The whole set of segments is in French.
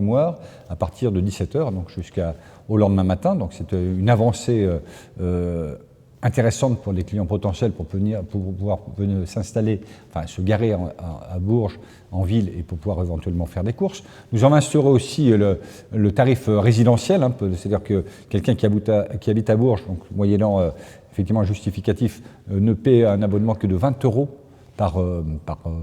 mémoire à partir de 17h, donc jusqu'au lendemain matin. Donc c'est une avancée intéressante pour les clients potentiels pour pouvoir venir s'installer, enfin se garer à Bourges, en ville, et pour pouvoir éventuellement faire des courses. Nous avons instauré aussi le tarif résidentiel, hein, c'est-à-dire que quelqu'un qui habite à Bourges, donc moyennant effectivement un justificatif, ne paie un abonnement que de 20 € par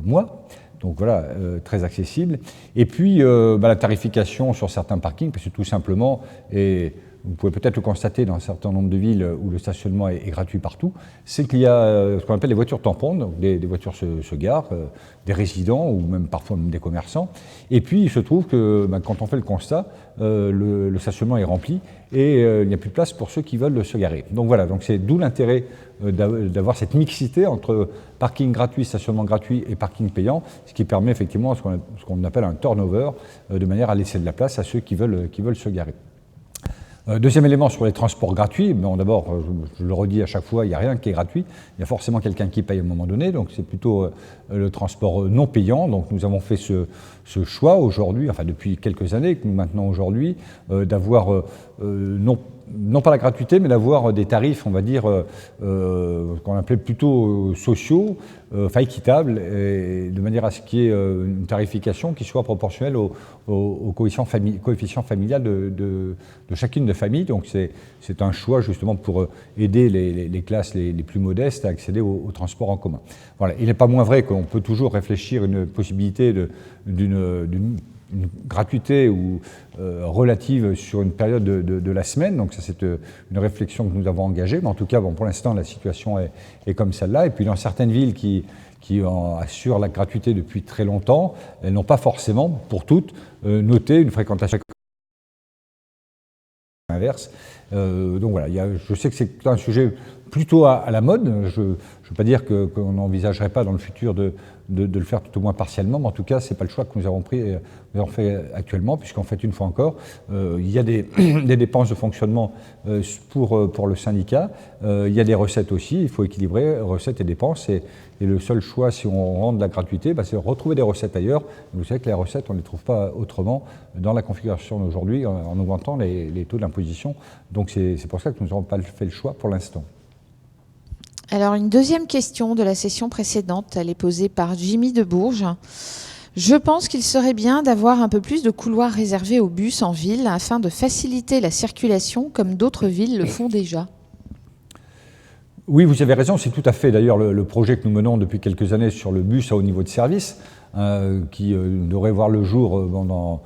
mois. Donc voilà, très accessible. Et puis la tarification sur certains parkings, parce que tout simplement, et vous pouvez peut-être le constater dans un certain nombre de villes où le stationnement est gratuit partout, c'est qu'il y a ce qu'on appelle les voitures tampons, donc des voitures se garent, des résidents ou même parfois même des commerçants. Et puis il se trouve que quand on fait le constat, le stationnement est rempli et il n'y a plus de place pour ceux qui veulent se garer. Donc voilà, donc c'est d'où l'intérêt d'avoir cette mixité entre parking gratuit, stationnement gratuit et parking payant, ce qui permet effectivement ce qu'on appelle un turnover, de manière à laisser de la place à ceux qui veulent se garer. Deuxième élément sur les transports gratuits, bon, d'abord, je le redis à chaque fois, il n'y a rien qui est gratuit, il y a forcément quelqu'un qui paye à un moment donné, donc c'est plutôt le transport non payant. Donc nous avons fait ce choix aujourd'hui, enfin depuis quelques années, que nous maintenons aujourd'hui, d'avoir non pas la gratuité, mais d'avoir des tarifs, on va dire, qu'on appelait plutôt sociaux, enfin équitables, et de manière à ce qu'il y ait une tarification qui soit proportionnelle au coefficient familial de chacune des familles. Donc c'est un choix justement pour aider les classes les plus modestes à accéder au transport en commun. Voilà. Il n'est pas moins vrai qu'on peut toujours réfléchir à une possibilité d'une gratuité ou relative sur une période de la semaine. Donc ça, c'est une réflexion que nous avons engagée. Mais en tout cas, bon, pour l'instant, la situation est comme celle-là. Et puis dans certaines villes qui assurent la gratuité depuis très longtemps, elles n'ont pas forcément, pour toutes, noté une fréquentation inverse. Donc voilà, je sais que c'est un sujet plutôt à la mode. Je ne veux pas dire qu'on n'envisagerait pas dans le futur de le faire tout au moins partiellement, mais en tout cas, ce n'est pas le choix que nous avons fait actuellement, puisqu'en fait, une fois encore, il y a des dépenses de fonctionnement pour le syndicat, il y a des recettes aussi, il faut équilibrer recettes et dépenses, et le seul choix, si on rend de la gratuité, c'est de retrouver des recettes ailleurs. Vous savez que les recettes, on ne les trouve pas autrement dans la configuration d'aujourd'hui, en augmentant les taux d'imposition. Donc c'est pour ça que nous n'avons pas fait le choix pour l'instant. Alors, une deuxième question de la session précédente, elle est posée par Jimmy de Bourges. Je pense qu'il serait bien d'avoir un peu plus de couloirs réservés aux bus en ville afin de faciliter la circulation comme d'autres villes le font déjà. Oui, vous avez raison, c'est tout à fait d'ailleurs le projet que nous menons depuis quelques années sur le bus à haut niveau de service, qui devrait voir le jour dans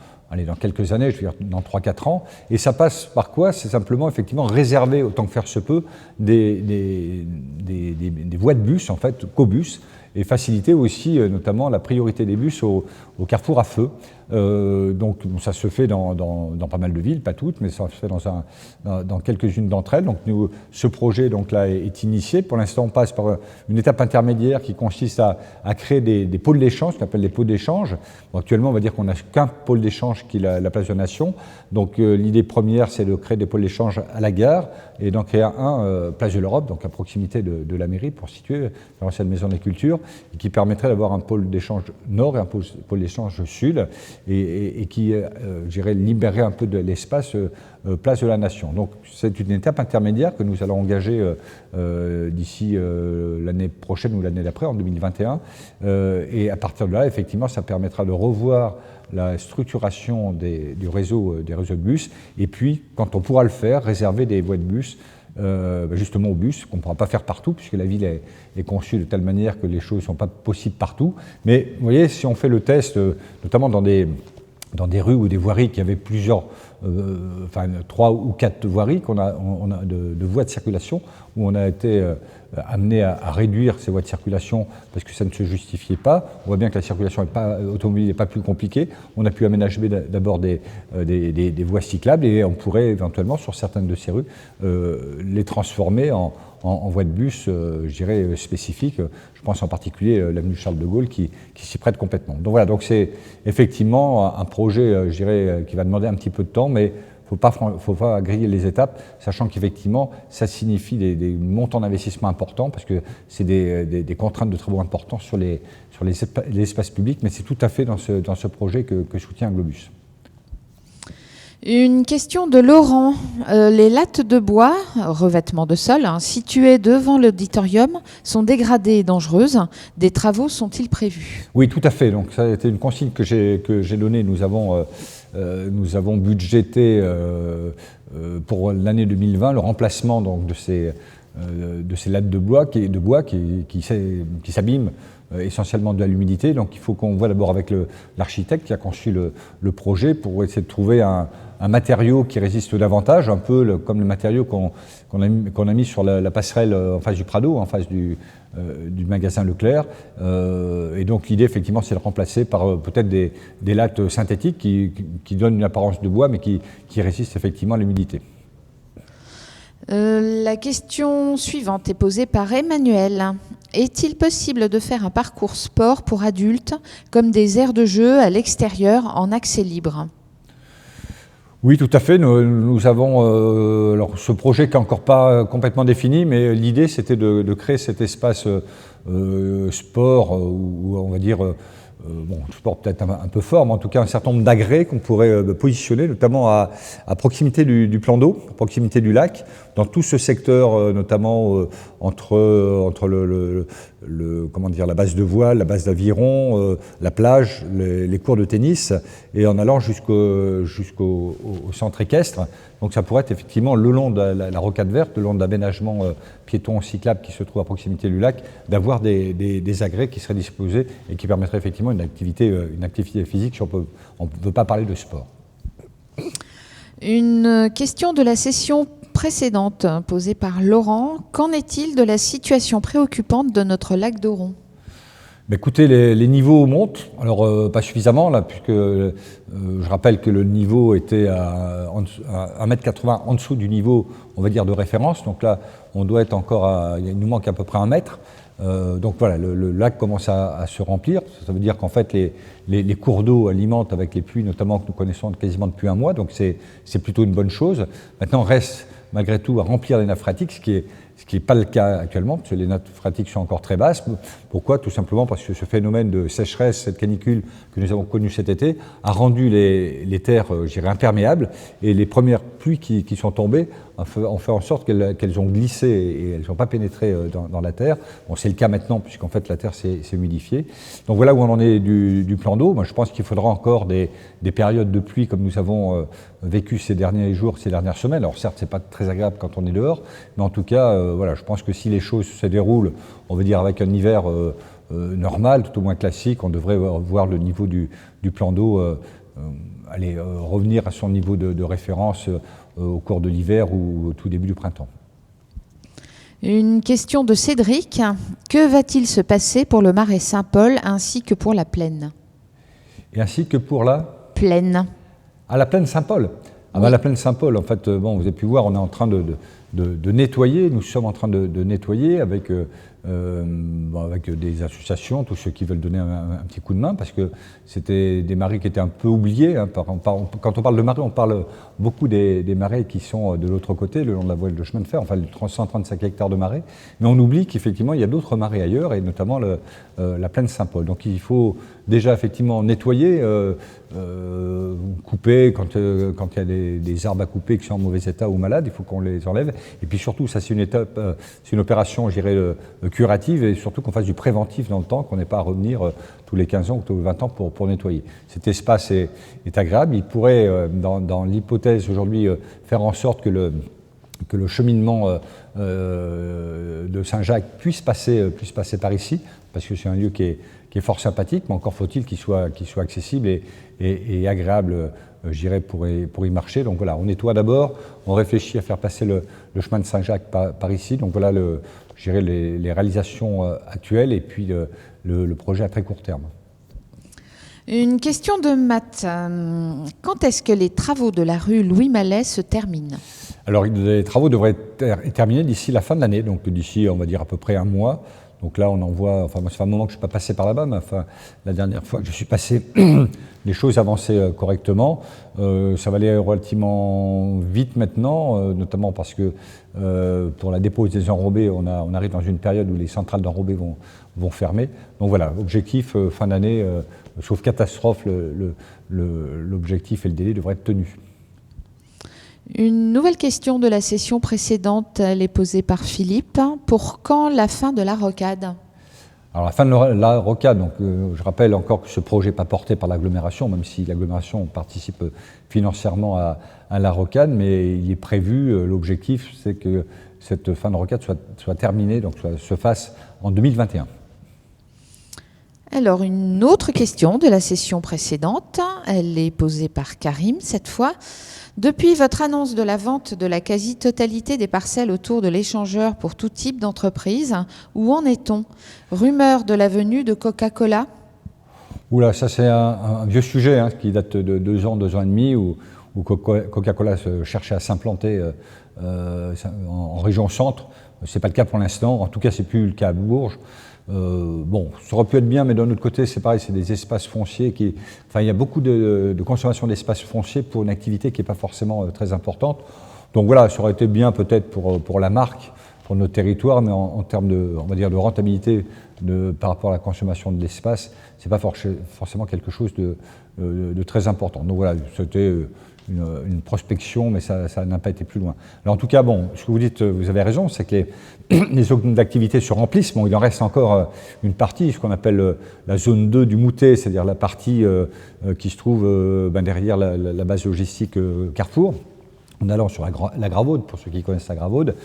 quelques années, je veux dire dans 3-4 ans. Et ça passe par quoi? C'est simplement effectivement réserver, autant que faire se peut, des voies de bus, en fait, co-bus, et faciliter aussi notamment la priorité des bus au carrefour à feu. Donc ça se fait dans pas mal de villes, pas toutes, mais ça se fait dans quelques-unes d'entre elles. Donc ce projet là est initié. Pour l'instant, on passe par une étape intermédiaire qui consiste à créer des pôles d'échange, ce qu'on appelle des pôles d'échange. Bon, actuellement, on va dire qu'on n'a qu'un pôle d'échange qui est la place de la Nation. Donc l'idée première, c'est de créer des pôles d'échange à la gare et d'en créer un place de l'Europe, donc à proximité de la mairie, pour situer l'ancienne maison de la culture, et qui permettrait d'avoir un pôle d'échange nord et un pôle d'échange sud, et qui, je dirais, libérerait un peu de l'espace place de la Nation. Donc c'est une étape intermédiaire que nous allons engager d'ici l'année prochaine ou l'année d'après, en 2021. Et à partir de là, effectivement, ça permettra de revoir la structuration du réseau de bus, et puis, quand on pourra le faire, réserver des voies de bus justement aux bus, qu'on ne pourra pas faire partout, puisque la ville est conçue de telle manière que les choses ne sont pas possibles partout. Mais vous voyez, si on fait le test, notamment dans des rues ou des voiries qui avaient plusieurs, 3 ou 4 voiries on a de voies de circulation, où on a été amené à réduire ces voies de circulation parce que ça ne se justifiait pas. On voit bien que la circulation automobile n'est pas plus compliquée. On a pu aménager d'abord des voies cyclables, et on pourrait éventuellement, sur certaines de ces rues, les transformer en voies de bus, je dirais, spécifiques. Je pense en particulier à l'avenue Charles de Gaulle qui s'y prête complètement. Donc voilà, donc c'est effectivement un projet, je dirais, qui va demander un petit peu de temps, mais il ne faut pas griller les étapes, sachant qu'effectivement, ça signifie des montants d'investissement importants, parce que c'est des contraintes de travaux importants sur les espaces publics, mais c'est tout à fait dans ce projet que soutient Globus. Une question de Laurent. Les lattes de bois, revêtement de sol, situées devant l'auditorium, sont dégradées et dangereuses. Des travaux sont-ils prévus? Oui, tout à fait. Donc ça a été une consigne que j'ai donnée. Nous avons budgété pour l'année 2020 le remplacement donc, de ces lattes de bois qui s'abîment essentiellement de l'humidité. Donc il faut qu'on voit d'abord avec l'architecte qui a conçu le projet pour essayer de trouver un matériau qui résiste davantage, un peu comme le matériau qu'on a mis sur la passerelle en face du Prado, en face du magasin Leclerc. Et donc l'idée effectivement c'est de remplacer par peut-être des lattes synthétiques qui donnent une apparence de bois mais qui résistent effectivement à l'humidité. La question suivante est posée par Emmanuel. Est-il possible de faire un parcours sport pour adultes, comme des aires de jeu à l'extérieur en accès libre? Oui, tout à fait. Nous avons alors ce projet qui n'est encore pas complètement défini, mais l'idée c'était de créer cet espace sport, ou on va dire sport peut-être un peu fort, mais en tout cas un certain nombre d'agrès qu'on pourrait positionner, notamment à proximité du plan d'eau, à proximité du lac, dans tout ce secteur, notamment entre la base de voile, la base d'aviron, la plage, les cours de tennis, et en allant jusqu'au centre équestre. Donc ça pourrait être effectivement le long de la rocade verte, le long de l'aménagement piéton cyclable qui se trouve à proximité du lac, d'avoir des agrès qui seraient disposés et qui permettraient effectivement une activité physique si on ne veut pas parler de sport. Une question de la session précédente posée par Laurent. Qu'en est-il de la situation préoccupante de notre lac d'Auron? Écoutez, les niveaux montent, alors pas suffisamment là, puisque je rappelle que le niveau était à 1,80 m en dessous du niveau, on va dire, de référence. Donc là, on doit être encore il nous manque à peu près 1 mètre. Donc voilà, le lac commence à se remplir. Ça veut dire qu'en fait, les cours d'eau alimentent avec les pluies, notamment que nous connaissons quasiment depuis 1 mois. Donc c'est plutôt une bonne chose. Maintenant, reste malgré tout à remplir les nappes phréatiques, ce qui n'est pas le cas actuellement, parce que les nappes phréatiques sont encore très basses. Pourquoi? Tout simplement parce que ce phénomène de sécheresse, cette canicule que nous avons connue cet été, a rendu les terres, je dirais, imperméables, et les premières pluies qui sont tombées ont fait en sorte qu'elles ont glissé et elles n'ont pas pénétré dans la terre. Bon, c'est le cas maintenant, puisqu'en fait la terre s'est humidifiée. Donc voilà où on en est du plan d'eau. Moi, je pense qu'il faudra encore des périodes de pluie comme nous avons vécu ces derniers jours, ces dernières semaines. Alors certes, c'est pas très agréable quand on est dehors, mais en tout cas, voilà, je pense que si les choses se déroulent, on veut dire avec un hiver normal, tout au moins classique, on devrait voir le niveau du plan d'eau revenir à son niveau de référence au cours de l'hiver ou au tout début du printemps. Une question de Cédric. Que va-t-il se passer pour le marais Saint-Paul ainsi que pour la plaine? Et ainsi que pour la plaine. À la plaine Saint-Paul. Oui. La plaine Saint-Paul, en fait, vous avez pu voir, on est en train de nettoyer, nous sommes en train de nettoyer avec des associations, tous ceux qui veulent donner un petit coup de main, parce que c'était des marais qui étaient un peu oubliés. Quand on parle de marais, on parle beaucoup des marais qui sont de l'autre côté, le long de la voie de chemin de fer, enfin 135 hectares de marais, mais on oublie qu'effectivement il y a d'autres marais ailleurs, et notamment la plaine Saint-Paul. Donc il faut déjà effectivement nettoyer, couper quand il y a des arbres à couper qui sont en mauvais état ou malades, il faut qu'on les enlève. Et puis surtout, ça c'est une opération, je dirais, curative, et surtout qu'on fasse du préventif dans le temps, qu'on n'ait pas à revenir tous les 15 ans ou tous les 20 ans pour nettoyer. Cet espace est agréable. Il pourrait, dans l'hypothèse aujourd'hui, faire en sorte que le cheminement de Saint-Jacques puisse passer par ici, parce que c'est un lieu qui est fort sympathique, mais encore faut-il qu'il soit accessible et agréable, je dirais, pour y marcher. Donc voilà, on nettoie d'abord, on réfléchit à faire passer le chemin de Saint-Jacques par ici. Donc voilà, je dirais, les réalisations actuelles et puis le projet à très court terme. Une question de Matt. Quand est-ce que les travaux de la rue Louis Mallet se terminent? Alors, les travaux devraient être terminés d'ici la fin de l'année, donc d'ici, on va dire, à peu près 1 mois. Donc là, on en voit, enfin, moi, ça fait un moment que je ne suis pas passé par là-bas, mais enfin, la dernière fois que je suis passé, les choses avançaient correctement. Ça va aller relativement vite maintenant, notamment parce que pour la dépose des enrobés, on arrive dans une période où les centrales d'enrobés vont fermer. Donc voilà, objectif fin d'année, sauf catastrophe, l'objectif et le délai devraient être tenus. Une nouvelle question de la session précédente, elle est posée par Philippe. Pour quand la fin de la rocade ? Alors la fin de la rocade, donc, je rappelle encore que ce projet n'est pas porté par l'agglomération, même si l'agglomération participe financièrement à la rocade, mais il est prévu, l'objectif c'est que cette fin de rocade soit terminée, donc se fasse en 2021. Alors, une autre question de la session précédente, elle est posée par Karim cette fois. Depuis votre annonce de la vente de la quasi-totalité des parcelles autour de l'échangeur pour tout type d'entreprise, où en est-on ? Rumeur de la venue de Coca-Cola ? Oula, ça c'est un vieux sujet hein, qui date de 2 ans et demi, où Coca-Cola cherchait à s'implanter en région centre. Ce n'est pas le cas pour l'instant, en tout cas c'est plus le cas à Bourges. Bon, ça aurait pu être bien, mais d'un autre côté, c'est pareil, c'est des espaces fonciers qui... Enfin, il y a beaucoup de consommation d'espaces fonciers pour une activité qui n'est pas forcément très importante. Donc voilà, ça aurait été bien peut-être pour la marque, pour notre territoire, mais en termes de, on va dire, de rentabilité par rapport à la consommation de l'espace, c'est pas forcément quelque chose de très important. Donc voilà, c'était une prospection, mais ça n'a pas été plus loin. Alors en tout cas, bon, ce que vous dites, vous avez raison, c'est que les zones d'activité se remplissent. Bon, il en reste encore une partie, ce qu'on appelle la zone 2 du Moutet, c'est-à-dire la partie qui se trouve derrière la base logistique Carrefour, en allant sur la Gravaude, pour ceux qui connaissent la Gravaude.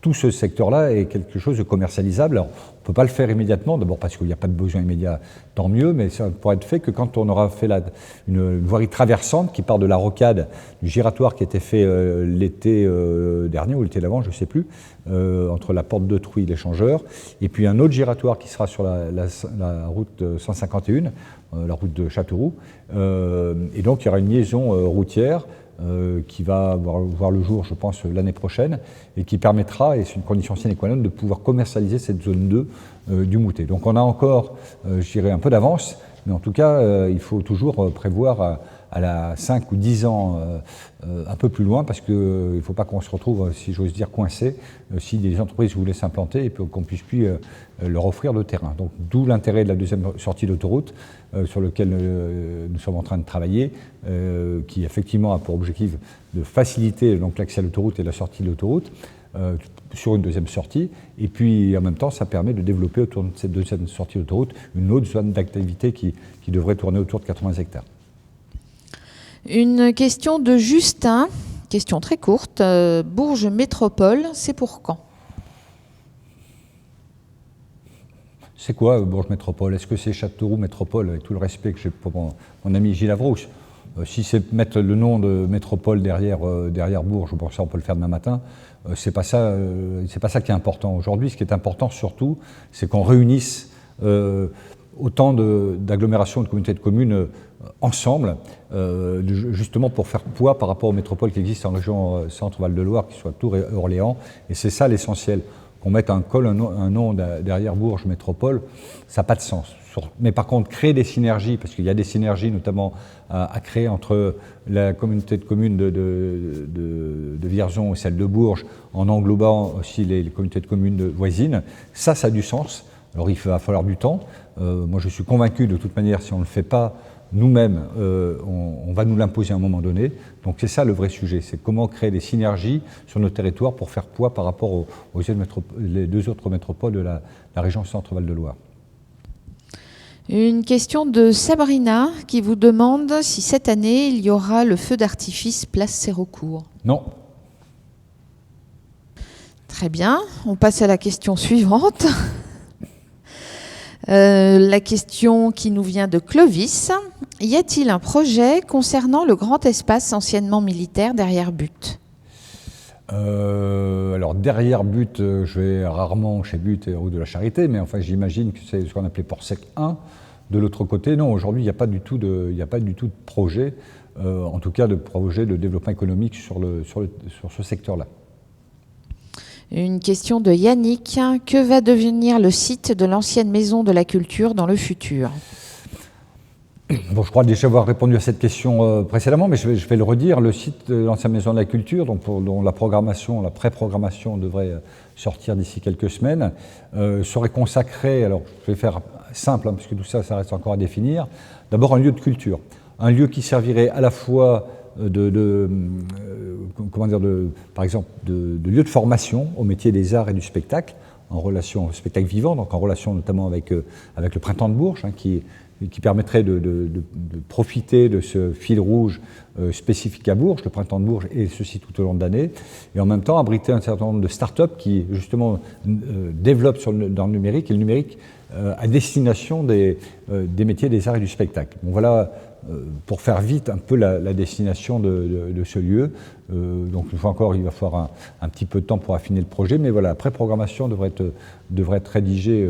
Tout ce secteur-là est quelque chose de commercialisable. Alors, on ne peut pas le faire immédiatement, d'abord parce qu'il n'y a pas de besoin immédiat, tant mieux, mais ça pourra être fait que quand on aura fait une voirie traversante qui part de la rocade, du giratoire qui a été fait l'été dernier ou l'été d'avant, je ne sais plus, entre la porte de Trouy et l'échangeur, et puis un autre giratoire qui sera sur la route 151, la route de Châteauroux, et donc il y aura une liaison routière qui va voir le jour, je pense, l'année prochaine, et qui permettra, et c'est une condition sine qua non, de pouvoir commercialiser cette zone 2 du Moutet. Donc on a encore, je dirais, un peu d'avance, mais en tout cas, il faut toujours prévoir à 5 ou 10 ans un peu plus loin, parce qu'il ne faut pas qu'on se retrouve, si j'ose dire, coincé si des entreprises voulaient s'implanter et qu'on ne puisse plus leur offrir de terrain. Donc d'où l'intérêt de la deuxième sortie d'autoroute, sur lequel nous sommes en train de travailler, qui effectivement a pour objectif de faciliter donc l'accès à l'autoroute et la sortie de l'autoroute sur une deuxième sortie, et puis en même temps ça permet de développer autour de cette deuxième sortie d'autoroute une autre zone d'activité qui devrait tourner autour de 80 hectares. Une question de Justin, question très courte. Bourges Métropole, c'est pour quand ? C'est quoi Bourges Métropole ? Est-ce que c'est Châteauroux Métropole, avec tout le respect que j'ai pour mon ami Gilles Avrousse ? Si c'est mettre le nom de métropole derrière Bourges, bon, ça on peut le faire demain matin, c'est pas ça qui est important. Aujourd'hui, ce qui est important surtout, c'est qu'on réunisse autant d'agglomérations, de communautés de communes ensemble, justement pour faire poids par rapport aux métropoles qui existent en région Centre-Val de Loire, qui soient Tours et Orléans, et c'est ça l'essentiel. Qu'on mette un nom derrière Bourges Métropole, ça n'a pas de sens. Mais par contre, créer des synergies, parce qu'il y a des synergies notamment à créer entre la communauté de communes de Vierzon et celle de Bourges, en englobant aussi les communautés de communes voisines, ça a du sens. Alors il va falloir du temps. Moi je suis convaincu de toute manière, si on ne le fait pas nous-mêmes, on va nous l'imposer à un moment donné. Donc c'est ça le vrai sujet, c'est comment créer des synergies sur nos territoires pour faire poids par rapport les 2 autres métropoles de la région Centre-Val de Loire. Une question de Sabrina qui vous demande si cette année il y aura le feu d'artifice place Sérocourt. Non. Très bien, on passe à la question suivante. La question qui nous vient de Clovis. Y a-t-il un projet concernant le grand espace anciennement militaire derrière But ? Alors derrière But, je vais rarement chez But et Route de la Charité, mais enfin j'imagine que c'est ce qu'on appelait Port-Sec 1. De l'autre côté, non, aujourd'hui il n'y a pas du tout de projet, en tout cas de projet de développement économique sur ce secteur-là. Une question de Yannick. Que va devenir le site de l'ancienne maison de la culture dans le futur ? Bon, je crois déjà avoir répondu à cette question précédemment, mais je vais le redire. Le site de l'ancienne maison de la culture, dont la pré-programmation devrait sortir d'ici quelques semaines, serait consacré, alors je vais faire simple, parce que tout ça reste encore à définir, d'abord un lieu de culture. Un lieu qui servirait à la fois comment dire, par exemple, de lieux de formation au métier des arts et du spectacle, en relation au spectacle vivant, donc en relation notamment avec le Printemps de Bourges, qui permettrait de profiter de ce fil rouge spécifique à Bourges, le Printemps de Bourges, et ceci tout au long de l'année, et en même temps abriter un certain nombre de start-up qui, justement, développent dans le numérique, et le numérique à destination des métiers des arts et du spectacle. Bon, voilà, pour faire vite un peu la destination de ce lieu. Donc, une fois encore, il va falloir un petit peu de temps pour affiner le projet, mais voilà, la pré-programmation devrait être rédigée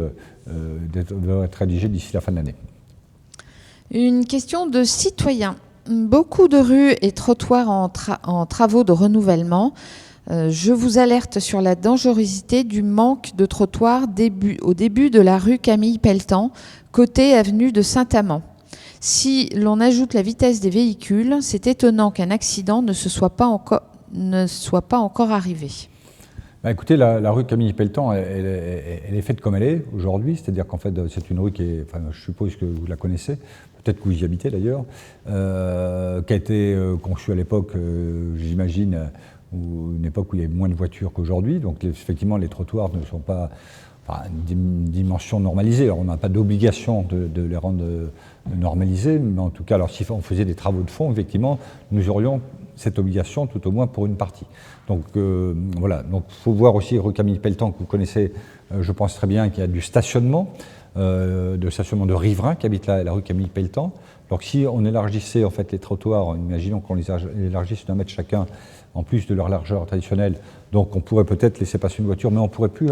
d'ici la fin de l'année. Une question de citoyen. Beaucoup de rues et trottoirs en travaux de renouvellement. Je vous alerte sur la dangerosité du manque de trottoirs au début de la rue Camille Pelletan, côté avenue de Saint-Amand. Si l'on ajoute la vitesse des véhicules, c'est étonnant qu'un accident ne soit pas encore arrivé. Bah écoutez, la rue Camille Pelletan, elle est faite comme elle est aujourd'hui, c'est-à-dire qu'en fait, c'est une rue qui est, enfin, je suppose que vous la connaissez, peut-être que vous y habitez d'ailleurs, qui a été conçue à l'époque, j'imagine, une époque où il y avait moins de voitures qu'aujourd'hui, donc effectivement, les trottoirs ne sont pas une dimension normalisée. Alors, on n'a pas d'obligation de les rendre normalisés, mais en tout cas, alors si on faisait des travaux de fond, effectivement, nous aurions cette obligation, tout au moins pour une partie. Donc voilà, donc il faut voir aussi rue Camille Pelletan, que vous connaissez, je pense très bien, qu'il y a du stationnement de riverains qui habitent la rue Camille Pelletan. Donc si on élargissait en fait les trottoirs, imaginons qu'on les élargisse d'un mètre chacun, en plus de leur largeur traditionnelle, donc on pourrait peut-être laisser passer une voiture, mais on ne pourrait plus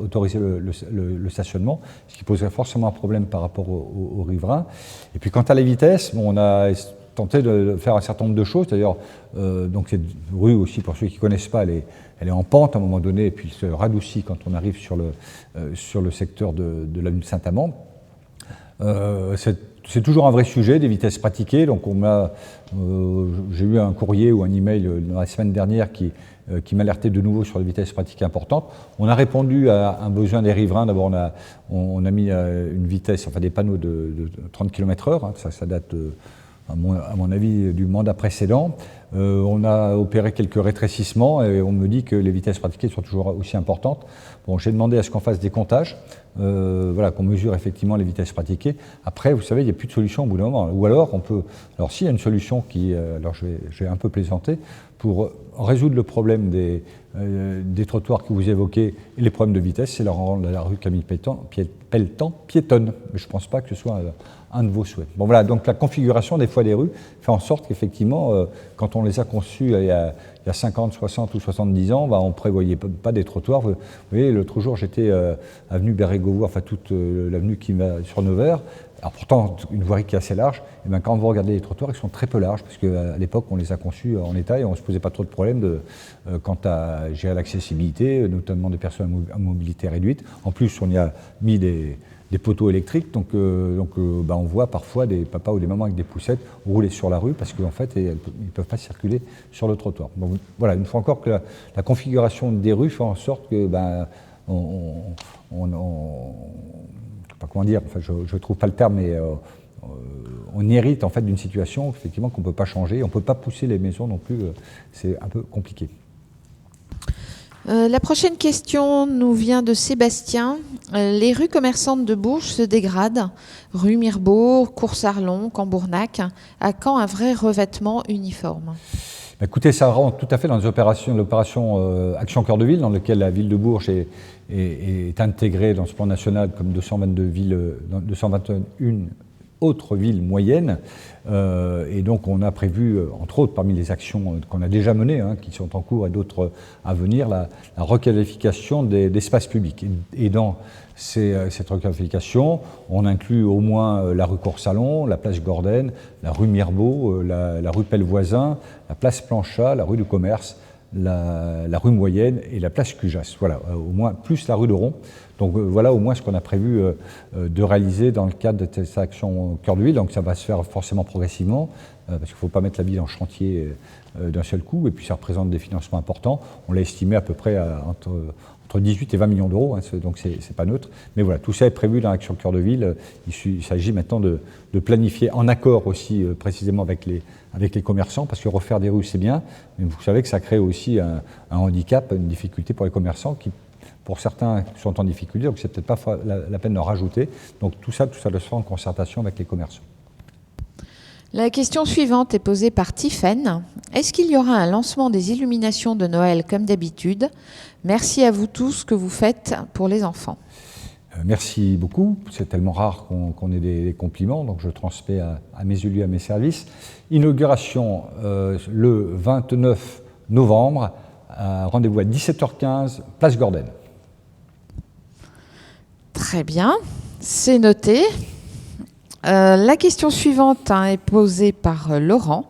autoriser le stationnement, ce qui poserait forcément un problème par rapport aux riverains. Et puis quant à la vitesse, bon, on a tenté de faire un certain nombre de choses. D'ailleurs, donc cette rue aussi, pour ceux qui ne connaissent pas, elle est en pente à un moment donné, et puis elle se radoucit quand on arrive sur le secteur de l'avenue de Saint-Amand. C'est toujours un vrai sujet, des vitesses pratiquées. Donc j'ai eu un courrier ou un email dans la semaine dernière qui m'alertait de nouveau sur les vitesses pratiquées importantes. On a répondu à un besoin des riverains. D'abord, on a mis une vitesse, enfin des panneaux de 30 km/h. Hein, ça date, à mon avis, du mandat précédent. On a opéré quelques rétrécissements et on me dit que les vitesses pratiquées sont toujours aussi importantes. Bon, j'ai demandé à ce qu'on fasse des comptages, voilà, qu'on mesure effectivement les vitesses pratiquées. Après, vous savez, il n'y a plus de solution au bout d'un moment. Ou alors, s'il y a une solution alors je vais un peu plaisanter, pour résoudre le problème des trottoirs que vous évoquez et les problèmes de vitesse, c'est leur rendre la rue Camille Pelletan piétonne. Mais je ne pense pas que ce soit un de vos souhaits. Bon voilà, donc la configuration des fois des rues fait en sorte qu'effectivement, quand on les a conçues il y a 50, 60 ou 70 ans, on ne prévoyait pas des trottoirs. Vous voyez, l'autre jour, j'étais avenue Bérégovoy, enfin toute l'avenue qui va sur Nevers. Alors pourtant, une voirie qui est assez large, et bien quand vous regardez les trottoirs, ils sont très peu larges, parce qu'à l'époque, on les a conçus en état et on ne se posait pas trop de problèmes quant à gérer l'accessibilité, notamment des personnes à mobilité réduite. En plus, on y a mis des poteaux électriques, donc on voit parfois des papas ou des mamans avec des poussettes rouler sur la rue, parce qu'en fait, ils ne peuvent pas circuler sur le trottoir. Donc voilà, une fois encore que la configuration des rues fait en sorte que comment dire, enfin, je ne trouve pas le terme, mais on hérite en fait d'une situation effectivement qu'on ne peut pas changer, on ne peut pas pousser les maisons non plus, c'est un peu compliqué. La prochaine question nous vient de Sébastien. Les rues commerçantes de Bourges se dégradent. Rue Mirbeau, Cours-Sarlon, Cambournac. À quand un vrai revêtement uniforme ? Écoutez, ça rentre tout à fait dans l'opération Action Cœur de Ville, dans laquelle la ville de Bourges est intégrée dans ce plan national comme 221 autres villes moyennes. Et donc on a prévu, entre autres parmi les actions qu'on a déjà menées, qui sont en cours et d'autres à venir, la requalification d'espaces publics. Et dans cette requalification, on inclut au moins la rue Cours-Salon, la place Gordenne, la rue Mirbeau, la rue Pellevoisin, la place Planchat, la rue du Commerce, la rue Moyenne et la place Cujas. Voilà, au moins, plus la rue de Ron. Donc voilà au moins ce qu'on a prévu de réaliser dans le cadre de cette action Cœur de Ville. Donc ça va se faire forcément progressivement, parce qu'il ne faut pas mettre la ville en chantier d'un seul coup, et puis ça représente des financements importants. On l'a estimé à peu près entre entre 18 et 20 millions d'euros, donc c'est pas neutre. Mais voilà, tout ça est prévu dans l'Action Cœur de Ville. Il s'agit maintenant de planifier en accord aussi précisément avec les commerçants, parce que refaire des rues c'est bien, mais vous savez que ça crée aussi un handicap, une difficulté pour les commerçants qui, pour certains, sont en difficulté, donc c'est peut-être pas la peine d'en rajouter. Donc tout ça doit se faire en concertation avec les commerçants. La question suivante est posée par Tiffaine. Est-ce qu'il y aura un lancement des illuminations de Noël comme d'habitude? Merci à vous tous ce que vous faites pour les enfants. Merci beaucoup. C'est tellement rare qu'on ait des compliments, donc je transmets à mes élus, à mes services. Inauguration le 29 novembre, rendez-vous à 17h15, place Gordon. Très bien, c'est noté. La question suivante est posée par Laurent.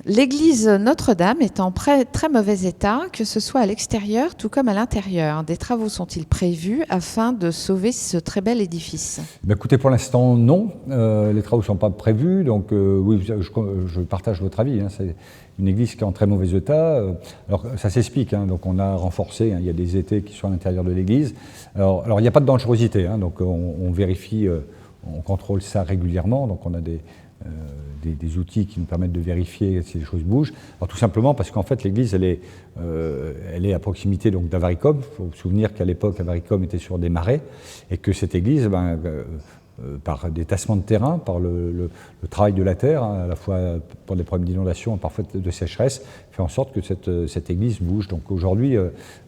L'église Notre-Dame est en très mauvais état, que ce soit à l'extérieur tout comme à l'intérieur. Des travaux sont-ils prévus afin de sauver ce très bel édifice? Écoutez, pour l'instant, non. Les travaux ne sont pas prévus, donc oui, je partage votre avis. C'est une église qui est en très mauvais état. Alors, ça s'explique, donc on a renforcé, il y a des étés qui sont à l'intérieur de l'église. Alors, il n'y a pas de dangerosité, donc on vérifie, on contrôle ça régulièrement, donc on a des outils qui nous permettent de vérifier si les choses bougent. Alors tout simplement parce qu'en fait l'église elle est à proximité donc d'Avaricom. Il faut se souvenir qu'à l'époque Avaricom était sur des marais et que cette église, par des tassements de terrain, par le travail de la terre, à la fois pour des problèmes d'inondation et parfois de sécheresse, fait en sorte que cette église bouge. Donc aujourd'hui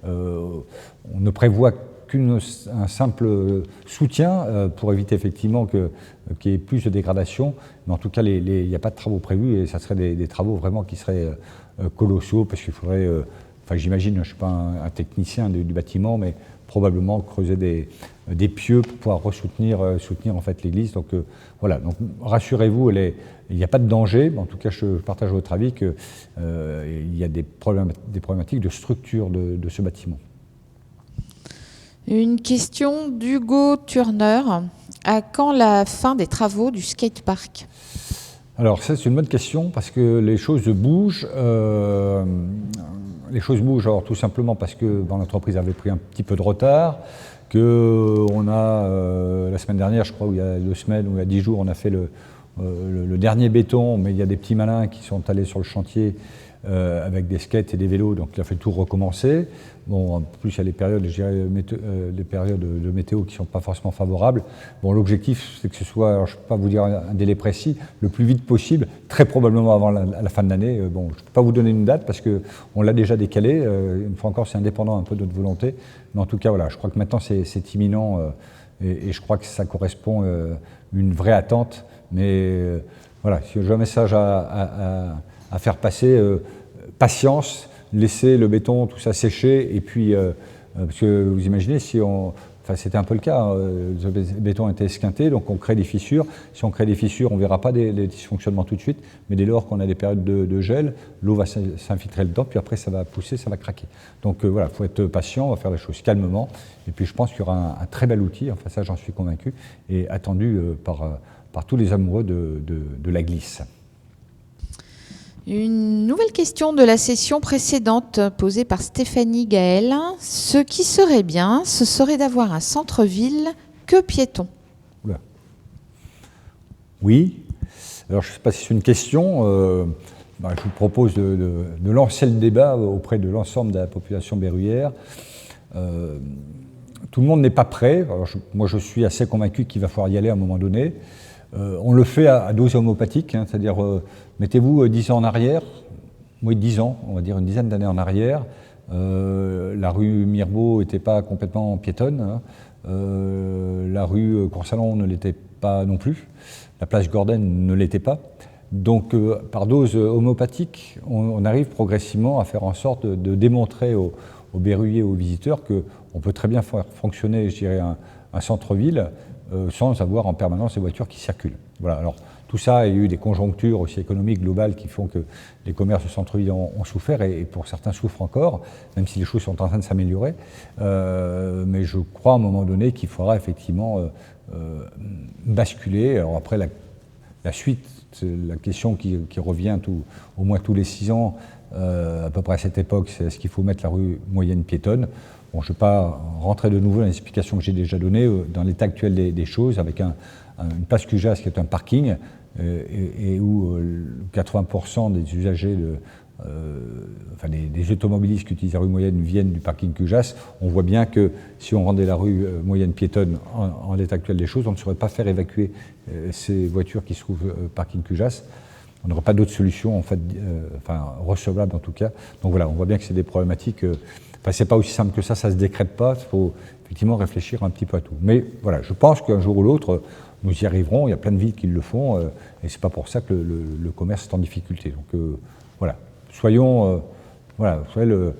on ne prévoit qu'un simple soutien pour éviter effectivement qu'il y ait plus de dégradation. Mais en tout cas, il n'y a pas de travaux prévus et ça serait des travaux vraiment qui seraient colossaux parce qu'il faudrait, j'imagine, je ne suis pas un technicien du bâtiment, mais probablement creuser des pieux pour pouvoir soutenir en fait l'église. Donc voilà, donc rassurez-vous, il n'y a pas de danger. En tout cas, je partage votre avis qu'il y a des problématiques de structure de ce bâtiment. Une question d'Hugo Turner. À quand la fin des travaux du skatepark? Alors ça c'est une bonne question parce que les choses bougent. Les choses bougent alors, tout simplement parce que l'entreprise avait pris un petit peu de retard, qu'on a la semaine dernière, je crois, ou il y a 2 semaines ou il y a 10 jours, on a fait le dernier béton, mais il y a des petits malins qui sont allés sur le chantier avec des skates et des vélos, donc il a fait tout recommencer. Bon, en plus, il y a les périodes, les périodes de météo qui ne sont pas forcément favorables. Bon, l'objectif, c'est que ce soit, alors, je ne peux pas vous dire un délai précis, le plus vite possible, très probablement avant la fin de l'année. Bon, je ne peux pas vous donner une date parce qu'on l'a déjà décalé. Une fois encore, c'est indépendant un peu de notre volonté. Mais en tout cas, voilà, je crois que maintenant, c'est imminent et je crois que ça correspond à une vraie attente. Mais voilà, si j'ai un message à faire passer, patience, laisser le béton, tout ça sécher, et puis, parce que vous imaginez, c'était un peu le cas, le béton était esquinté, donc on crée des fissures. Si on crée des fissures, on ne verra pas les dysfonctionnements tout de suite, mais dès lors qu'on a des périodes de gel, l'eau va s'infiltrer dedans, puis après ça va pousser, ça va craquer. Donc voilà, il faut être patient, on va faire les choses calmement, et puis je pense qu'il y aura un très bel outil, enfin ça j'en suis convaincu, et attendu par tous les amoureux de la glisse. Une nouvelle question de la session précédente posée par Stéphanie Gaël. Ce qui serait bien, ce serait d'avoir un centre-ville que piéton. Oula. Oui. Alors je ne sais pas si c'est une question. Je vous propose de lancer le débat auprès de l'ensemble de la population berruyère. Tout le monde n'est pas prêt. Alors moi je suis assez convaincu qu'il va falloir y aller à un moment donné. On le fait à dose homéopathique, c'est-à-dire mettez-vous 10 ans en arrière, oui 10 ans, on va dire une dizaine d'années en arrière. La rue Mirbeau n'était pas complètement piétonne, la rue Coursalon ne l'était pas non plus, la place Gordon ne l'était pas. Donc par dose homéopathique, on arrive progressivement à faire en sorte de démontrer aux berruyers, aux visiteurs qu'on peut très bien faire fonctionner, je dirais, un centre-ville sans avoir en permanence des voitures qui circulent. Voilà. Alors, tout ça, il y a eu des conjonctures aussi économiques globales qui font que les commerces de centre-ville ont souffert et pour certains souffrent encore, même si les choses sont en train de s'améliorer. Mais je crois à un moment donné qu'il faudra effectivement basculer. Alors après, la suite, c'est la question qui revient au moins tous les 6 ans, à peu près à cette époque, c'est est-ce qu'il faut mettre la rue moyenne piétonne? Bon, je ne vais pas rentrer de nouveau dans les explications que j'ai déjà données. Dans l'état actuel des choses, avec une place QJAS qui est un parking, et où 80% des usagers, des automobilistes qui utilisent la rue moyenne viennent du parking QJAS, on voit bien que si on rendait la rue moyenne piétonne en l'état actuel des choses, on ne saurait pas faire évacuer ces voitures qui se trouvent parking QJAS. On n'aurait pas d'autre solution, en fait, recevable en tout cas. Donc voilà, on voit bien que c'est des problématiques. C'est pas aussi simple que ça se décrète pas. Il faut effectivement réfléchir un petit peu à tout. Mais voilà, je pense qu'un jour ou l'autre, nous y arriverons. Il y a plein de villes qui le font, et c'est pas pour ça que le commerce est en difficulté. Donc voilà, soyons, vous savez, le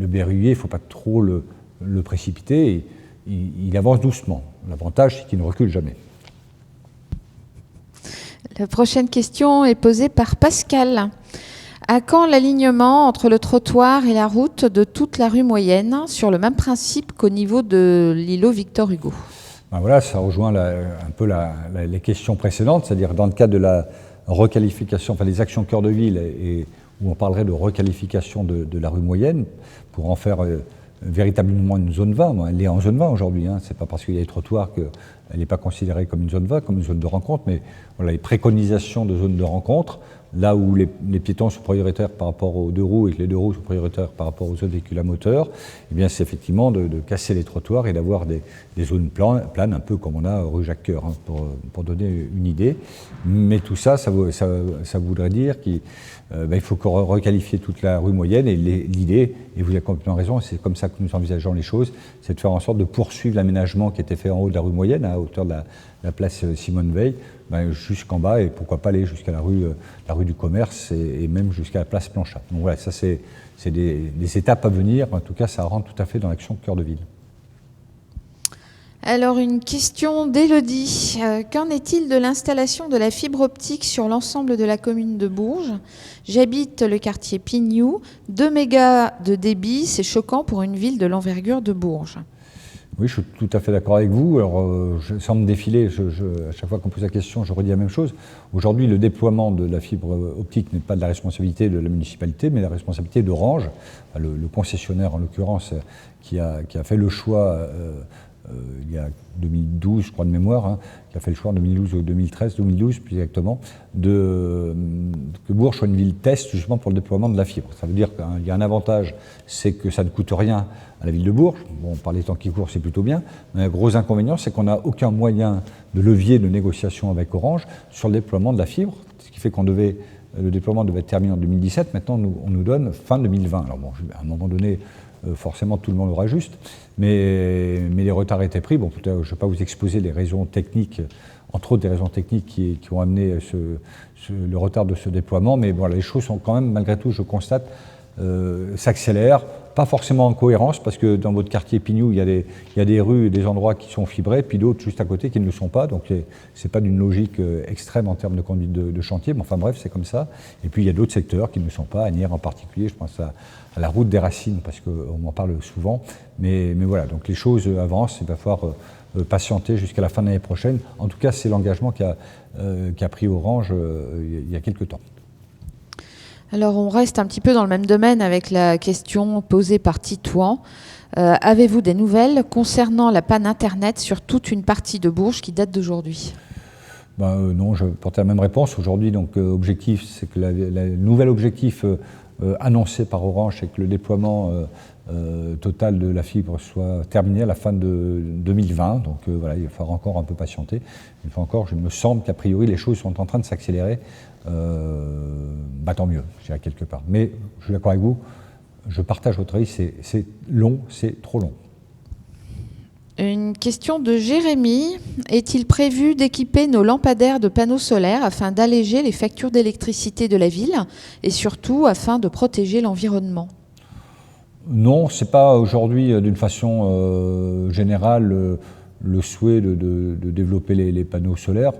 berruyer, il ne faut pas trop le précipiter. Il avance doucement. L'avantage, c'est qu'il ne recule jamais. La prochaine question est posée par Pascal. À quand l'alignement entre le trottoir et la route de toute la rue moyenne, sur le même principe qu'au niveau de l'îlot Victor Hugo? Ben voilà, ça rejoint un peu les questions précédentes, c'est-à-dire dans le cadre de la requalification, des actions cœur de ville, où on parlerait de requalification de la rue moyenne, pour en faire véritablement une zone 20. Elle est en zone 20 aujourd'hui, hein. C'est pas parce qu'il y a les trottoirs qu'elle n'est pas considérée comme une zone 20, comme une zone de rencontre, mais voilà, les préconisations de zones de rencontre, là où les piétons sont prioritaires par rapport aux deux roues et que les deux roues sont prioritaires par rapport aux autres véhicules à moteur, eh bien c'est effectivement de casser les trottoirs et d'avoir des zones planes, un peu comme on a rue Jacques-Cœur, hein, pour donner une idée. Mais tout ça, ça voudrait dire qu'il faut requalifier toute la rue moyenne, et l'idée, et vous avez complètement raison, c'est comme ça que nous envisageons les choses, c'est de faire en sorte de poursuivre l'aménagement qui était fait en haut de la rue moyenne, à hauteur de la place Simone Veil, jusqu'en bas, et pourquoi pas aller jusqu'à la rue du Commerce et même jusqu'à la place Planchat. Donc voilà, ça c'est des étapes à venir. En tout cas, ça rentre tout à fait dans l'action cœur de ville. Alors, une question d'Élodie. Qu'en est-il de l'installation de la fibre optique sur l'ensemble de la commune de Bourges? J'habite le quartier Pignou. 2 mégas de débit, c'est choquant pour une ville de l'envergure de Bourges. Oui, je suis tout à fait d'accord avec vous. Alors, sans me défiler, à chaque fois qu'on pose la question, je redis la même chose. Aujourd'hui, le déploiement de la fibre optique n'est pas de la responsabilité de la municipalité, mais de la responsabilité d'Orange, le concessionnaire en l'occurrence, qui a fait le choix il y a 2012, je crois de mémoire, hein, qui a fait le choix en 2012 ou 2012 plus exactement, que Bourges soit une ville test justement pour le déploiement de la fibre. Ça veut dire qu'il y a un avantage, c'est que ça ne coûte rien à la ville de Bourges. Bon, par les temps qui courent, c'est plutôt bien. Mais un gros inconvénient, c'est qu'on n'a aucun moyen de levier de négociation avec Orange sur le déploiement de la fibre, ce qui fait le déploiement devait être terminé en 2017. Maintenant, on nous donne fin 2020. Alors bon, à un moment donné, forcément tout le monde aura juste, mais les retards étaient pris. Bon, je ne vais pas vous exposer les raisons techniques, entre autres des raisons techniques qui ont amené le retard de ce déploiement, mais voilà, les choses sont quand même, malgré tout, je constate, s'accélèrent, pas forcément en cohérence, parce que dans votre quartier Pignou, il y a des rues et des endroits qui sont fibrés, puis d'autres juste à côté qui ne le sont pas, donc c'est pas d'une logique extrême en termes de conduite de chantier, mais enfin bref, c'est comme ça. Et puis il y a d'autres secteurs qui ne le sont pas, Asnières en particulier, je pense à la route des Racines, parce qu'on m'en parle souvent, mais voilà, donc les choses avancent, il va falloir patienter jusqu'à la fin de l'année prochaine. En tout cas, c'est l'engagement qu'a pris Orange il y a quelques temps. Alors, on reste un petit peu dans le même domaine avec la question posée par Titouan. Avez-vous des nouvelles concernant la panne Internet sur toute une partie de Bourges qui date d'aujourd'hui? Non, je portais la même réponse. Aujourd'hui, donc, objectif, c'est que le nouvel objectif annoncé par Orange, c'est que le déploiement total de la fibre soit terminé à la fin de 2020. Donc voilà, il va falloir encore un peu patienter. Une fois encore, il me semble qu'a priori, les choses sont en train de s'accélérer. Tant mieux, je dirais quelque part. Mais je suis d'accord avec vous, je partage votre avis, c'est long, c'est trop long. Une question de Jérémy. Est-il prévu d'équiper nos lampadaires de panneaux solaires afin d'alléger les factures d'électricité de la ville et surtout afin de protéger l'environnement? Non, ce n'est pas aujourd'hui d'une façon générale le souhait de développer les panneaux solaires.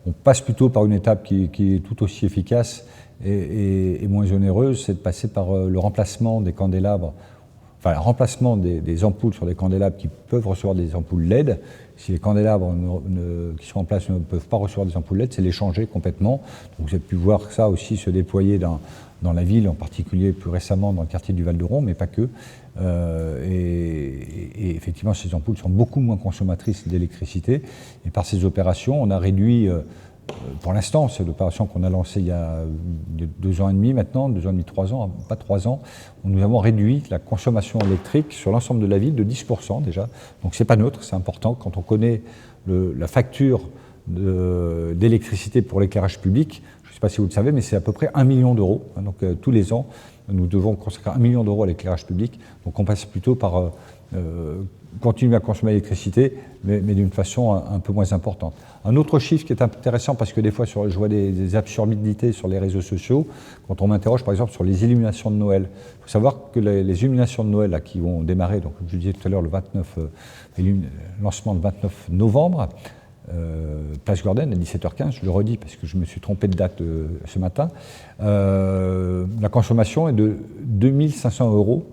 On passe plutôt par une étape qui est tout aussi efficace et moins onéreuse, c'est de passer par le remplacement des candélabres, enfin le remplacement des ampoules sur des candélabres qui peuvent recevoir des ampoules LED. Si les candélabres qui sont en place ne peuvent pas recevoir des ampoules LED, c'est les changer complètement. Donc vous avez pu voir ça aussi se déployer dans dans la ville, en particulier plus récemment dans le quartier du Val-de-Rond, mais pas que. Et effectivement, ces ampoules sont beaucoup moins consommatrices d'électricité. Et par ces opérations, on a réduit, pour l'instant, c'est l'opération qu'on a lancée il y a 2 ans et demi maintenant, 2 ans et demi, 3 ans, pas 3 ans, où nous avons réduit la consommation électrique sur l'ensemble de la ville de 10% déjà. Donc c'est pas neutre, c'est important. Quand on connaît la facture d'électricité pour l'éclairage public, je ne sais pas si vous le savez, mais c'est à peu près 1 million d'euros. Donc tous les ans, nous devons consacrer 1 million d'euros à l'éclairage public. Donc on passe plutôt par continuer à consommer l'électricité, mais d'une façon un peu moins importante. Un autre chiffre qui est intéressant, parce que des fois je vois des absurdités sur les réseaux sociaux, quand on m'interroge par exemple sur les illuminations de Noël. Il faut savoir que les illuminations de Noël là, qui vont démarrer, donc, comme je disais tout à l'heure, le lancement le 29 novembre, Place Gordon à 17h15, je le redis parce que je me suis trompé de date ce matin, la consommation est de 2500 €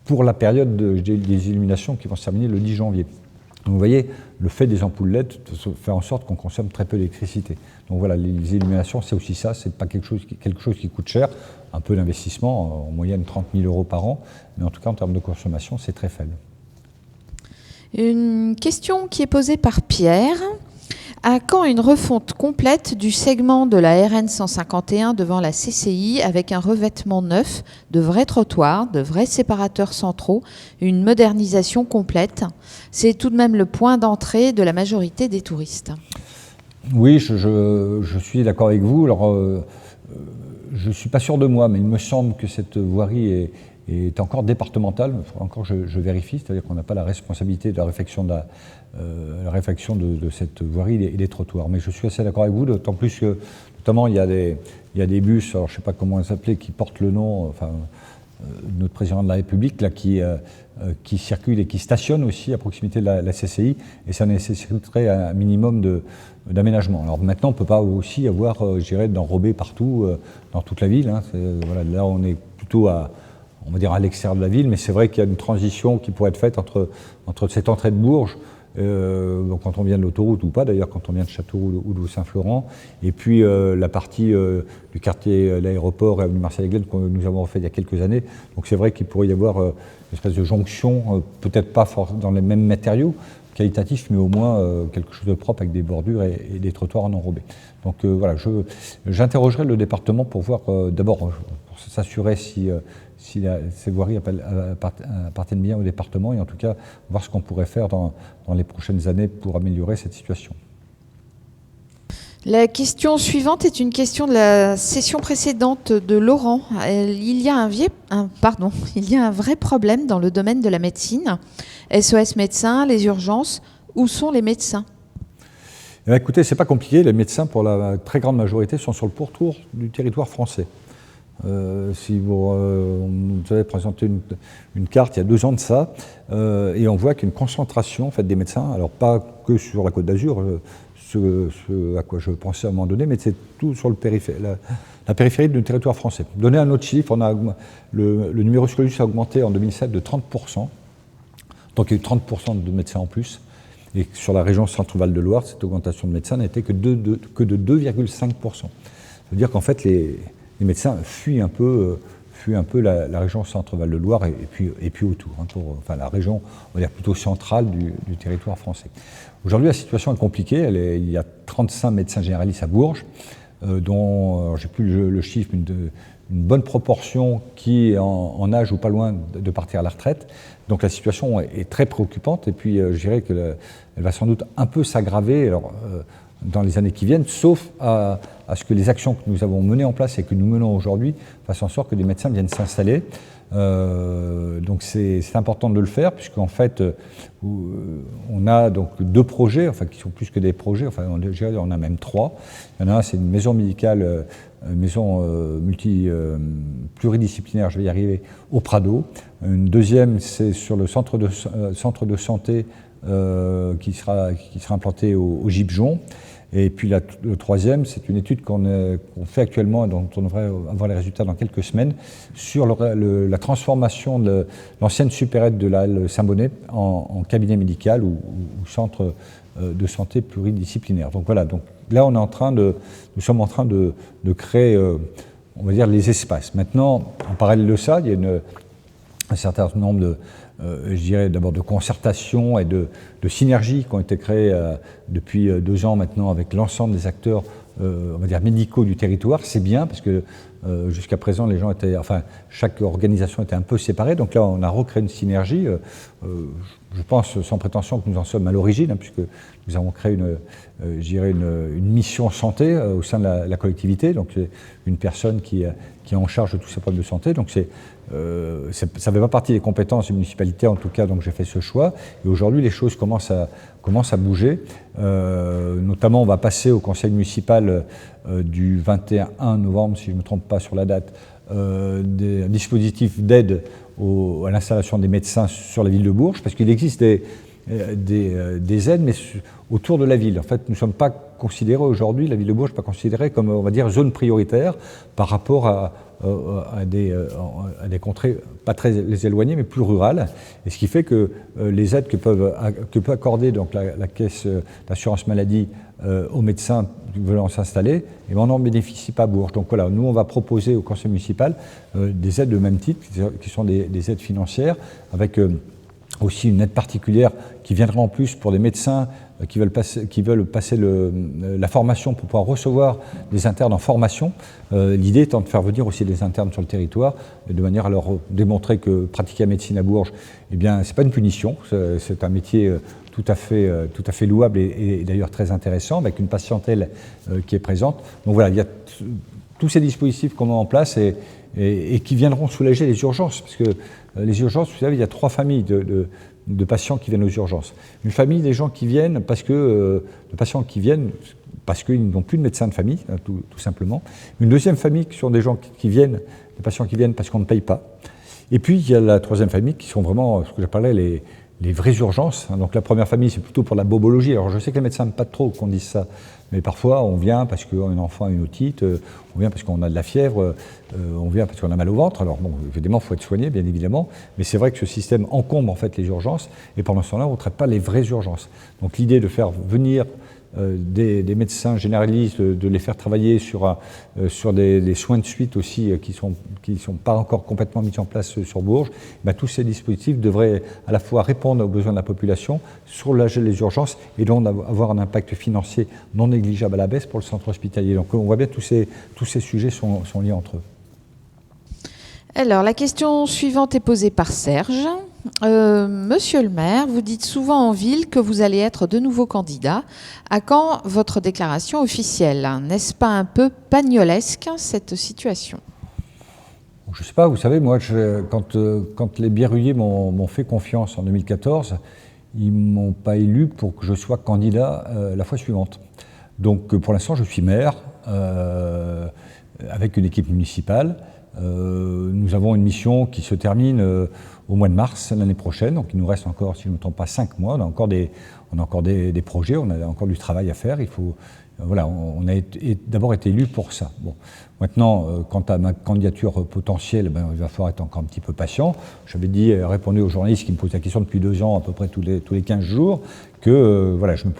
pour la période des illuminations qui vont se terminer le 10 janvier. Donc vous voyez, le fait des ampoules LED fait en sorte qu'on consomme très peu d'électricité. Donc voilà, les illuminations, c'est aussi ça, c'est pas quelque chose qui coûte cher, un peu d'investissement, en moyenne 30 000 € par an, mais en tout cas en termes de consommation, c'est très faible. Une question qui est posée par Pierre. À quand une refonte complète du segment de la RN 151 devant la CCI avec un revêtement neuf, de vrais trottoirs, de vrais séparateurs centraux, une modernisation complète? C'est tout de même le point d'entrée de la majorité des touristes. Oui, je suis d'accord avec vous. Alors, je ne suis pas sûr de moi, mais il me semble que cette voirie est encore départementale. Encore, je vérifie, c'est-à-dire qu'on n'a pas la responsabilité de la réfection de cette voirie et des trottoirs. Mais je suis assez d'accord avec vous, d'autant plus que, notamment, il y a des bus, alors je ne sais pas comment s'appeler, qui portent le nom, de notre président de la République, là, qui circulent et qui stationnent aussi à proximité de la CCI, et ça nécessiterait un minimum d'aménagement. Alors maintenant, on ne peut pas aussi avoir, je dirais, d'enrobés partout, dans toute la ville. Hein. Voilà, là, on est plutôt on va dire à l'extérieur de la ville, mais c'est vrai qu'il y a une transition qui pourrait être faite entre cette entrée de Bourges, donc quand on vient de l'autoroute ou pas, d'ailleurs quand on vient de Châteauroux ou de Saint-Florent, et puis la partie du quartier l'aéroport et avenue Marcel-Aiglade que nous avons refait il y a quelques années. Donc c'est vrai qu'il pourrait y avoir une espèce de jonction, peut-être pas dans les mêmes matériaux qualitatifs, mais au moins quelque chose de propre avec des bordures et des trottoirs en enrobés. Donc voilà, j'interrogerai le département pour voir d'abord, pour s'assurer si ces voiries appartiennent bien au département, et en tout cas voir ce qu'on pourrait faire dans les prochaines années pour améliorer cette situation. La question suivante est une question de la session précédente de Laurent. Il y a un vrai problème dans le domaine de la médecine. SOS médecins, les urgences, où sont les médecins ? Eh bien, écoutez, c'est pas compliqué. Les médecins, pour la très grande majorité, sont sur le pourtour du territoire français. Si vous nous avez présenté une carte il y a 2 ans de ça, et on voit qu'il y a une concentration en fait, des médecins, alors pas que sur la Côte d'Azur, ce à quoi je pensais à un moment donné, mais c'est tout sur la périphérie du territoire français. Donner un autre chiffre, le numerus clausus a augmenté en 2007 de 30%, donc il y a eu 30% de médecins en plus, et sur la région Centre-Val de Loire, cette augmentation de médecins n'était que de 2,5%. Ça veut dire qu'en fait, les médecins fuient un peu la région Centre-Val de Loire et puis autour, la région, on va dire, plutôt centrale du territoire français. Aujourd'hui, la situation est compliquée. Il y a 35 médecins généralistes à Bourges, dont, j'ai plus le chiffre, une bonne proportion qui est en âge ou pas loin de partir à la retraite. Donc la situation est très préoccupante, et puis je dirais qu'elle va sans doute un peu s'aggraver dans les années qui viennent, sauf à ce que les actions que nous avons menées en place et que nous menons aujourd'hui fassent en sorte que des médecins viennent s'installer. Donc c'est important de le faire, puisqu'en fait on a donc 2 projets, qui sont plus que des projets, on a même 3. Il y en a un, c'est une maison médicale, pluridisciplinaire, je vais y arriver, au Prado. Une deuxième, c'est sur le centre de santé qui sera implanté au Gibjon. Et puis le troisième, c'est une étude qu'on fait actuellement et dont on devrait avoir les résultats dans quelques semaines, sur la transformation de l'ancienne supérette de la halle Saint-Bonnet en cabinet médical ou centre de santé pluridisciplinaire. Donc voilà, donc là nous sommes en train de créer on va dire, les espaces. Maintenant, en parallèle de ça, il y a un certain nombre de, je dirais d'abord de concertation et de synergies qui ont été créées depuis 2 ans maintenant avec l'ensemble des acteurs, on va dire, médicaux du territoire. C'est bien parce que jusqu'à présent, les gens étaient, enfin, chaque organisation était un peu séparée. Donc là, on a recréé une synergie. Je pense, sans prétention, que nous en sommes à l'origine, hein, puisque nous avons créé je dirais une mission santé au sein de la collectivité. Donc, une personne qui est en charge de tous ces problèmes de santé. Donc, ça ne fait pas partie des compétences des municipalités, en tout cas, donc j'ai fait ce choix. Et aujourd'hui, les choses commencent à bouger. Notamment, on va passer au conseil municipal du 21 novembre, si je ne me trompe pas sur la date, un dispositif d'aide à l'installation des médecins sur la ville de Bourges, parce qu'il existe des aides, mais autour de la ville. En fait, nous ne sommes pas considérés aujourd'hui, la ville de Bourges n'est pas considérée comme, on va dire, zone prioritaire par rapport à des contrées pas très éloignées, mais plus rurales. Et ce qui fait que les aides que peut accorder donc, la caisse d'assurance maladie aux médecins voulant s'installer, et on n'en bénéficie pas à Bourges. Donc voilà, nous on va proposer au conseil municipal des aides de même type, qui sont des aides financières, avec aussi une aide particulière qui viendra en plus pour des médecins qui veulent passer la formation pour pouvoir recevoir des internes en formation. L'idée étant de faire venir aussi des internes sur le territoire, de manière à leur démontrer que pratiquer la médecine à Bourges, eh bien, c'est pas une punition, c'est un métier tout à fait louable et d'ailleurs très intéressant, avec une patientèle qui est présente. Donc voilà, il y a tous ces dispositifs qu'on met en place et qui viendront soulager les urgences, parce que les urgences, vous savez, il y a 3 familles de patients qui viennent aux urgences. Une famille des gens qui viennent de patients qui viennent parce qu'ils n'ont plus de médecin de famille, tout simplement. Une deuxième famille qui sont des gens des patients qui viennent parce qu'on ne paye pas. Et puis il y a la 3e famille qui sont vraiment ce que j'appelais les vraies urgences. Donc la première famille, c'est plutôt pour la bobologie. Alors je sais que les médecins n'aiment pas trop qu'on dise ça, mais parfois on vient parce qu'un enfant a une otite, on vient parce qu'on a de la fièvre, on vient parce qu'on a mal au ventre. Alors bon, évidemment, il faut être soigné, bien évidemment, mais c'est vrai que ce système encombre en fait les urgences, et pendant ce temps-là, on ne traite pas les vraies urgences. Donc l'idée de faire venir des médecins généralistes, de les faire travailler sur des soins de suite aussi qui sont pas encore complètement mis en place sur Bourges, tous ces dispositifs devraient à la fois répondre aux besoins de la population, soulager les urgences et donc avoir un impact financier non négligeable à la baisse pour le centre hospitalier. Donc on voit bien que tous ces sujets sont liés entre eux. Alors, la question suivante est posée par Serge. Monsieur le maire, vous dites souvent en ville que vous allez être de nouveau candidat. À quand votre déclaration officielle? N'est-ce pas un peu pagnolesque, cette situation? Je ne sais pas, vous savez, moi, quand les Biéruyers m'ont fait confiance en 2014, ils ne m'ont pas élu pour que je sois candidat la fois suivante. Donc, pour l'instant, je suis maire avec une équipe municipale. Nous avons une mission qui se termine au mois de mars l'année prochaine, donc il nous reste encore, si je ne me trompe pas, 5 mois. On a encore des projets, on a encore du travail à faire. Voilà, on a d'abord été élu pour ça. Bon. Maintenant, quant à ma candidature potentielle, il va falloir être encore un petit peu patient. J'avais répondu aux journalistes qui me posent la question depuis 2 ans, à peu près tous les 15 jours, que voilà, je me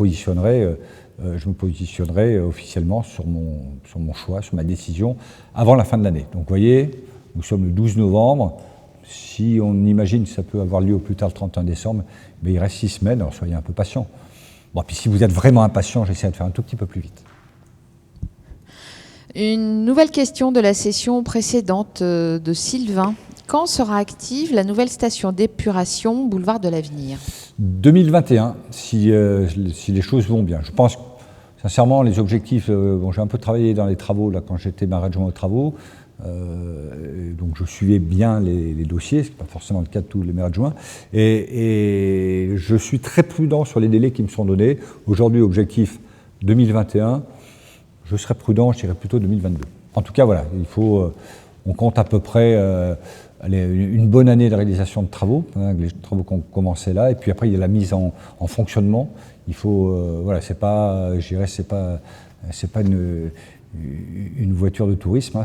positionnerai officiellement sur mon choix, sur ma décision, avant la fin de l'année. Donc vous voyez, nous sommes le 12 novembre. Si on imagine que ça peut avoir lieu au plus tard le 31 décembre, il reste 6 semaines, alors soyez un peu patient. Bon, puis si vous êtes vraiment impatient, j'essaie de faire un tout petit peu plus vite. Une nouvelle question de la session précédente de Sylvain. Quand sera active la nouvelle station d'épuration Boulevard de l'Avenir? 2021, si les choses vont bien. Je pense, sincèrement, les objectifs... j'ai un peu travaillé dans les travaux là, quand j'étais maire adjoint aux travaux. Donc je suivais bien les dossiers, ce n'est pas forcément le cas de tous les maires adjoints, et je suis très prudent sur les délais qui me sont donnés. Aujourd'hui, objectif 2021, je serais prudent, je dirais plutôt 2022. En tout cas, voilà, on compte à peu près une bonne année de réalisation de travaux, les travaux qui ont commencé là, et puis après il y a la mise en fonctionnement. Il faut, voilà, c'est pas une voiture de tourisme,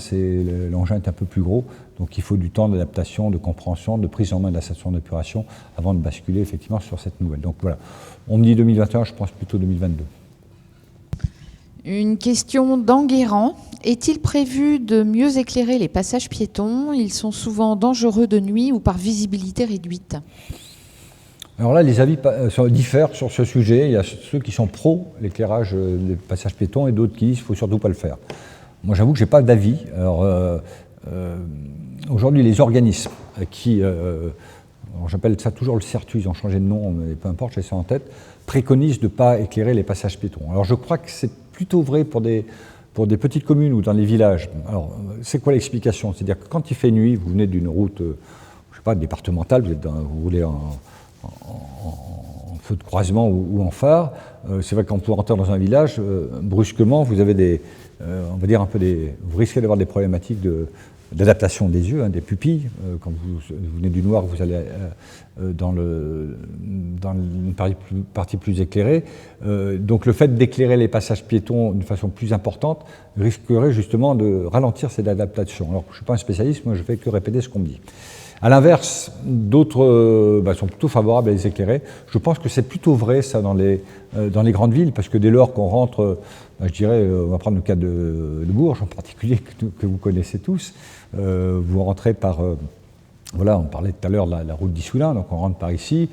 l'engin est un peu plus gros, donc il faut du temps d'adaptation, de compréhension, de prise en main de la station d'épuration avant de basculer effectivement sur cette nouvelle. Donc voilà, on me dit 2021, je pense plutôt 2022. Une question d'Enguerrand. Est-il prévu de mieux éclairer les passages piétons? Ils sont souvent dangereux de nuit ou par visibilité réduite. Alors là, les avis diffèrent sur ce sujet. Il y a ceux qui sont pro l'éclairage des passages piétons et d'autres qui disent qu'il ne faut surtout pas le faire. Moi, j'avoue que je n'ai pas d'avis. Alors, aujourd'hui, les organismes qui, j'appelle ça toujours le CERTU, ils ont changé de nom, mais peu importe, j'ai ça en tête, préconisent de ne pas éclairer les passages piétons. Alors, je crois que c'est plutôt vrai pour des petites communes ou dans les villages. Alors, c'est quoi l'explication? C'est-à-dire que quand il fait nuit, vous venez d'une route, je ne sais pas, départementale, vous roulez en feu de croisement ou en phare, c'est vrai que quand vous rentrez dans un village, brusquement, vous avez on va dire vous risquez d'avoir des problématiques d'adaptation des yeux, des pupilles. Quand vous venez du noir, vous allez dans une partie plus éclairée. Donc le fait d'éclairer les passages piétons d'une façon plus importante risquerait justement de ralentir cette adaptation. Alors je ne suis pas un spécialiste, moi je ne fais que répéter ce qu'on me dit. A l'inverse, d'autres sont plutôt favorables à les éclairer. Je pense que c'est plutôt vrai ça dans les grandes villes, parce que dès lors qu'on rentre, je dirais, on va prendre le cas de Bourges en particulier, que vous connaissez tous, vous rentrez par, voilà, on parlait tout à l'heure de la route d'Issoulin, donc on rentre par ici.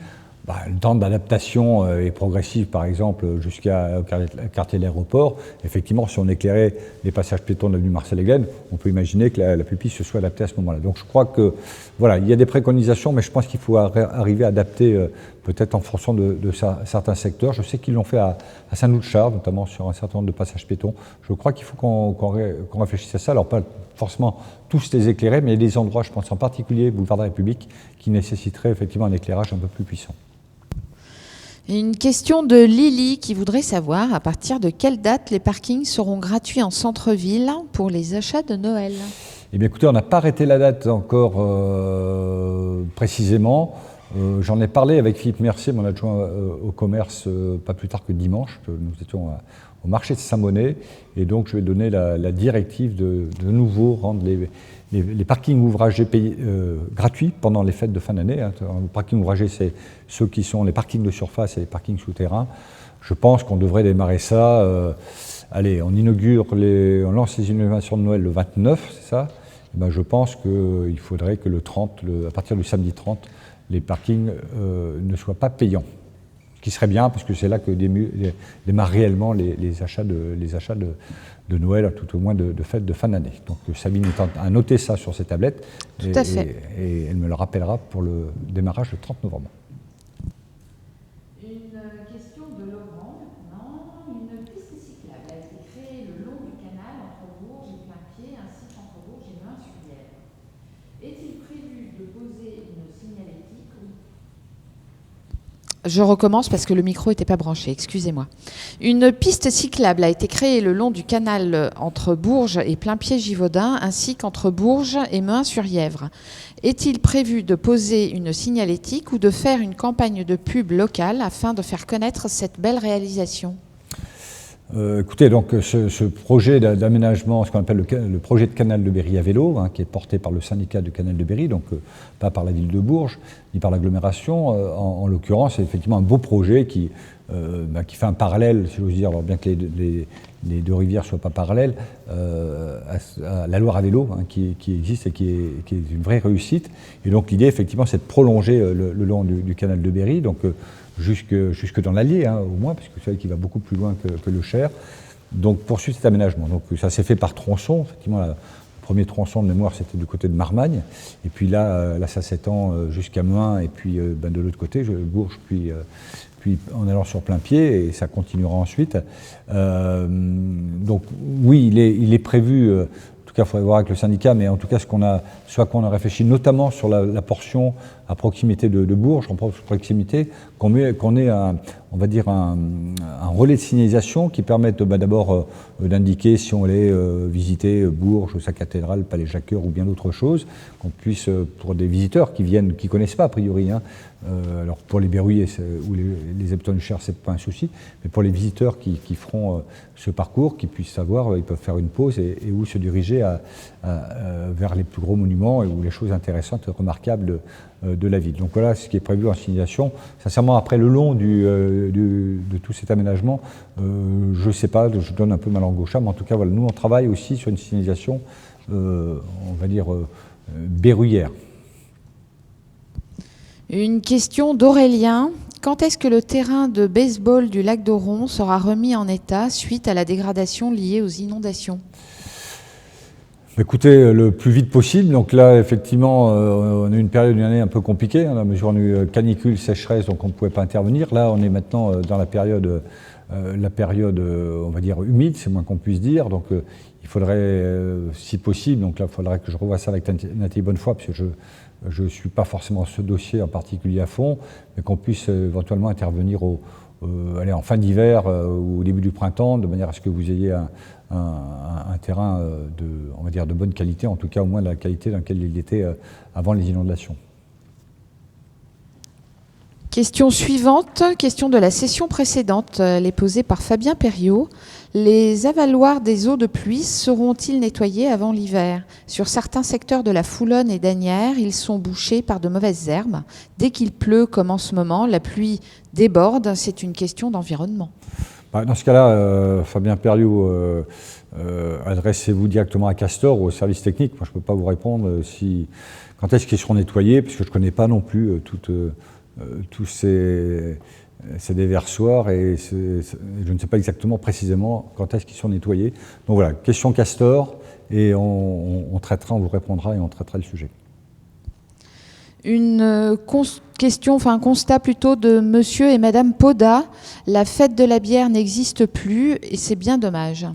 Le temps d'adaptation est progressif, par exemple, jusqu'à quartier de l'aéroport. Effectivement, si on éclairait les passages piétons de l'avenue Marcel-Aiglène, on peut imaginer que la pupille se soit adaptée à ce moment-là. Donc je crois que, voilà, il y a des préconisations, mais je pense qu'il faut arriver à adapter, peut-être en fonction de certains secteurs. Je sais qu'ils l'ont fait à Saint-Loup-de-Char, notamment sur un certain nombre de passages piétons. Je crois qu'il faut qu'on réfléchisse à ça. Alors pas forcément tous les éclairer, mais il y a des endroits, je pense en particulier, boulevard de la République, qui nécessiteraient effectivement un éclairage un peu plus puissant. Une question de Lily qui voudrait savoir à partir de quelle date les parkings seront gratuits en centre-ville pour les achats de Noël. Eh bien écoutez, on n'a pas arrêté la date encore précisément. J'en ai parlé avec Philippe Mercier, mon adjoint au commerce, pas plus tard que dimanche. Nous étions au marché de Saint-Bonnet et donc je vais donner la directive de nouveau rendre les parkings ouvragés gratuits pendant les fêtes de fin d'année. Les parkings ouvragés, c'est ceux qui sont les parkings de surface et les parkings souterrains. Je pense qu'on devrait démarrer ça. Allez, on lance les innovations de Noël le 29, c'est ça? Et ben, je pense qu'il faudrait que le 30, à partir du samedi 30, les parkings ne soient pas payants. Ce qui serait bien, parce que c'est là que démarrent réellement les achats de Noël, tout au moins de fêtes de fin d'année. Donc Sabine a noté ça sur ses tablettes, Tout à fait. Et elle me le rappellera pour le démarrage le 30 novembre. Une question de Laurent maintenant. Une piste cyclable a été créée le long du canal entre Bourges et Plain-Pied, ainsi qu'entre Bourges et Meun-sur-Yèvre. Est-il prévu de poser une signalétique? Je recommence parce que le micro n'était pas branché, excusez-moi. Une piste cyclable a été créée le long du canal entre Bourges et Plain-Pied-Givaudan, ainsi qu'entre Bourges et Meun-sur-Yèvre. Est-il prévu de poser une signalétique ou de faire une campagne de pub locale afin de faire connaître cette belle réalisation? Écoutez, donc ce projet d'aménagement, ce qu'on appelle le projet de canal de Berry à vélo, qui est porté par le syndicat du canal de Berry, donc pas par la ville de Bourges, ni par l'agglomération, en l'occurrence, c'est effectivement un beau projet qui fait un parallèle, si j'ose dire, alors bien que les deux rivières ne soient pas parallèles, à la Loire à vélo, qui existe et qui est une vraie réussite. Et donc l'idée, effectivement, c'est de prolonger le long du canal de Berry, donc jusque dans l'Allier, au moins, parce que vous savez qu'il va beaucoup plus loin que le Cher. Donc poursuivre cet aménagement. Donc ça s'est fait par tronçon. Effectivement, le premier tronçon de mémoire, c'était du côté de Marmagne. Et puis là ça s'étend jusqu'à Meun, et puis de l'autre côté, Bourges, puis en allant sur Plain-Pied, et ça continuera ensuite. Donc oui, il est prévu, en tout cas il faudrait voir avec le syndicat, mais en tout cas ce qu'on a réfléchi notamment sur la portion à proximité de Bourges, en proximité, qu'on ait on va dire un relais de signalisation qui permette d'abord d'indiquer si on allait visiter Bourges, sa cathédrale, Palais Jacqueur ou bien d'autres choses, qu'on puisse, pour des visiteurs qui viennent, qui ne connaissent pas a priori, alors pour les Berruyers ou les habitants du Cher, c'est pas un souci, mais pour les visiteurs qui feront ce parcours, qui puissent savoir, ils peuvent faire une pause et où se diriger vers les plus gros monuments ou les choses intéressantes et remarquables de la ville. Donc voilà ce qui est prévu en signalisation. Sincèrement, après le long de tout cet aménagement, je ne sais pas, je donne un peu ma langue au chat, mais en tout cas, voilà, nous on travaille aussi sur une signalisation, on va dire, berruyère. Une question d'Aurélien. Quand est-ce que le terrain de baseball du lac d'Auron sera remis en état suite à la dégradation liée aux inondations ? Écoutez, le plus vite possible. Donc là, effectivement, on a eu une période d'une année un peu compliquée. À la mesure où on a eu canicule, sécheresse, donc on ne pouvait pas intervenir. Là, on est maintenant dans la période, on va dire, humide, c'est moins qu'on puisse dire. Donc il faudrait, si possible, donc là, il faudrait que je revoie ça avec Nathalie Bonnefoy, parce que je ne suis pas forcément ce dossier en particulier à fond, mais qu'on puisse éventuellement intervenir en fin d'hiver ou au début du printemps, de manière à ce que vous ayez un terrain on va dire de bonne qualité, en tout cas au moins de la qualité dans laquelle il était avant les inondations. Question suivante, question de la session précédente, elle est posée par Fabien Perriot. Les avaloirs des eaux de pluie seront-ils nettoyés avant l'hiver ? Sur certains secteurs de la Foulonne et d'Asnières, ils sont bouchés par de mauvaises herbes. Dès qu'il pleut, comme en ce moment, la pluie déborde, c'est une question d'environnement. Dans ce cas-là, Fabien Perriot, adressez-vous directement à Castor ou au service technique. Moi, je ne peux pas vous répondre quand est-ce qu'ils seront nettoyés, puisque je ne connais pas non plus tous ces déversoirs et je ne sais pas exactement précisément quand est-ce qu'ils sont nettoyés. Donc voilà, question Castor et on vous répondra et on traitera le sujet. Une question, enfin un constat plutôt de monsieur et madame Poda. La fête de la bière n'existe plus et c'est bien dommage.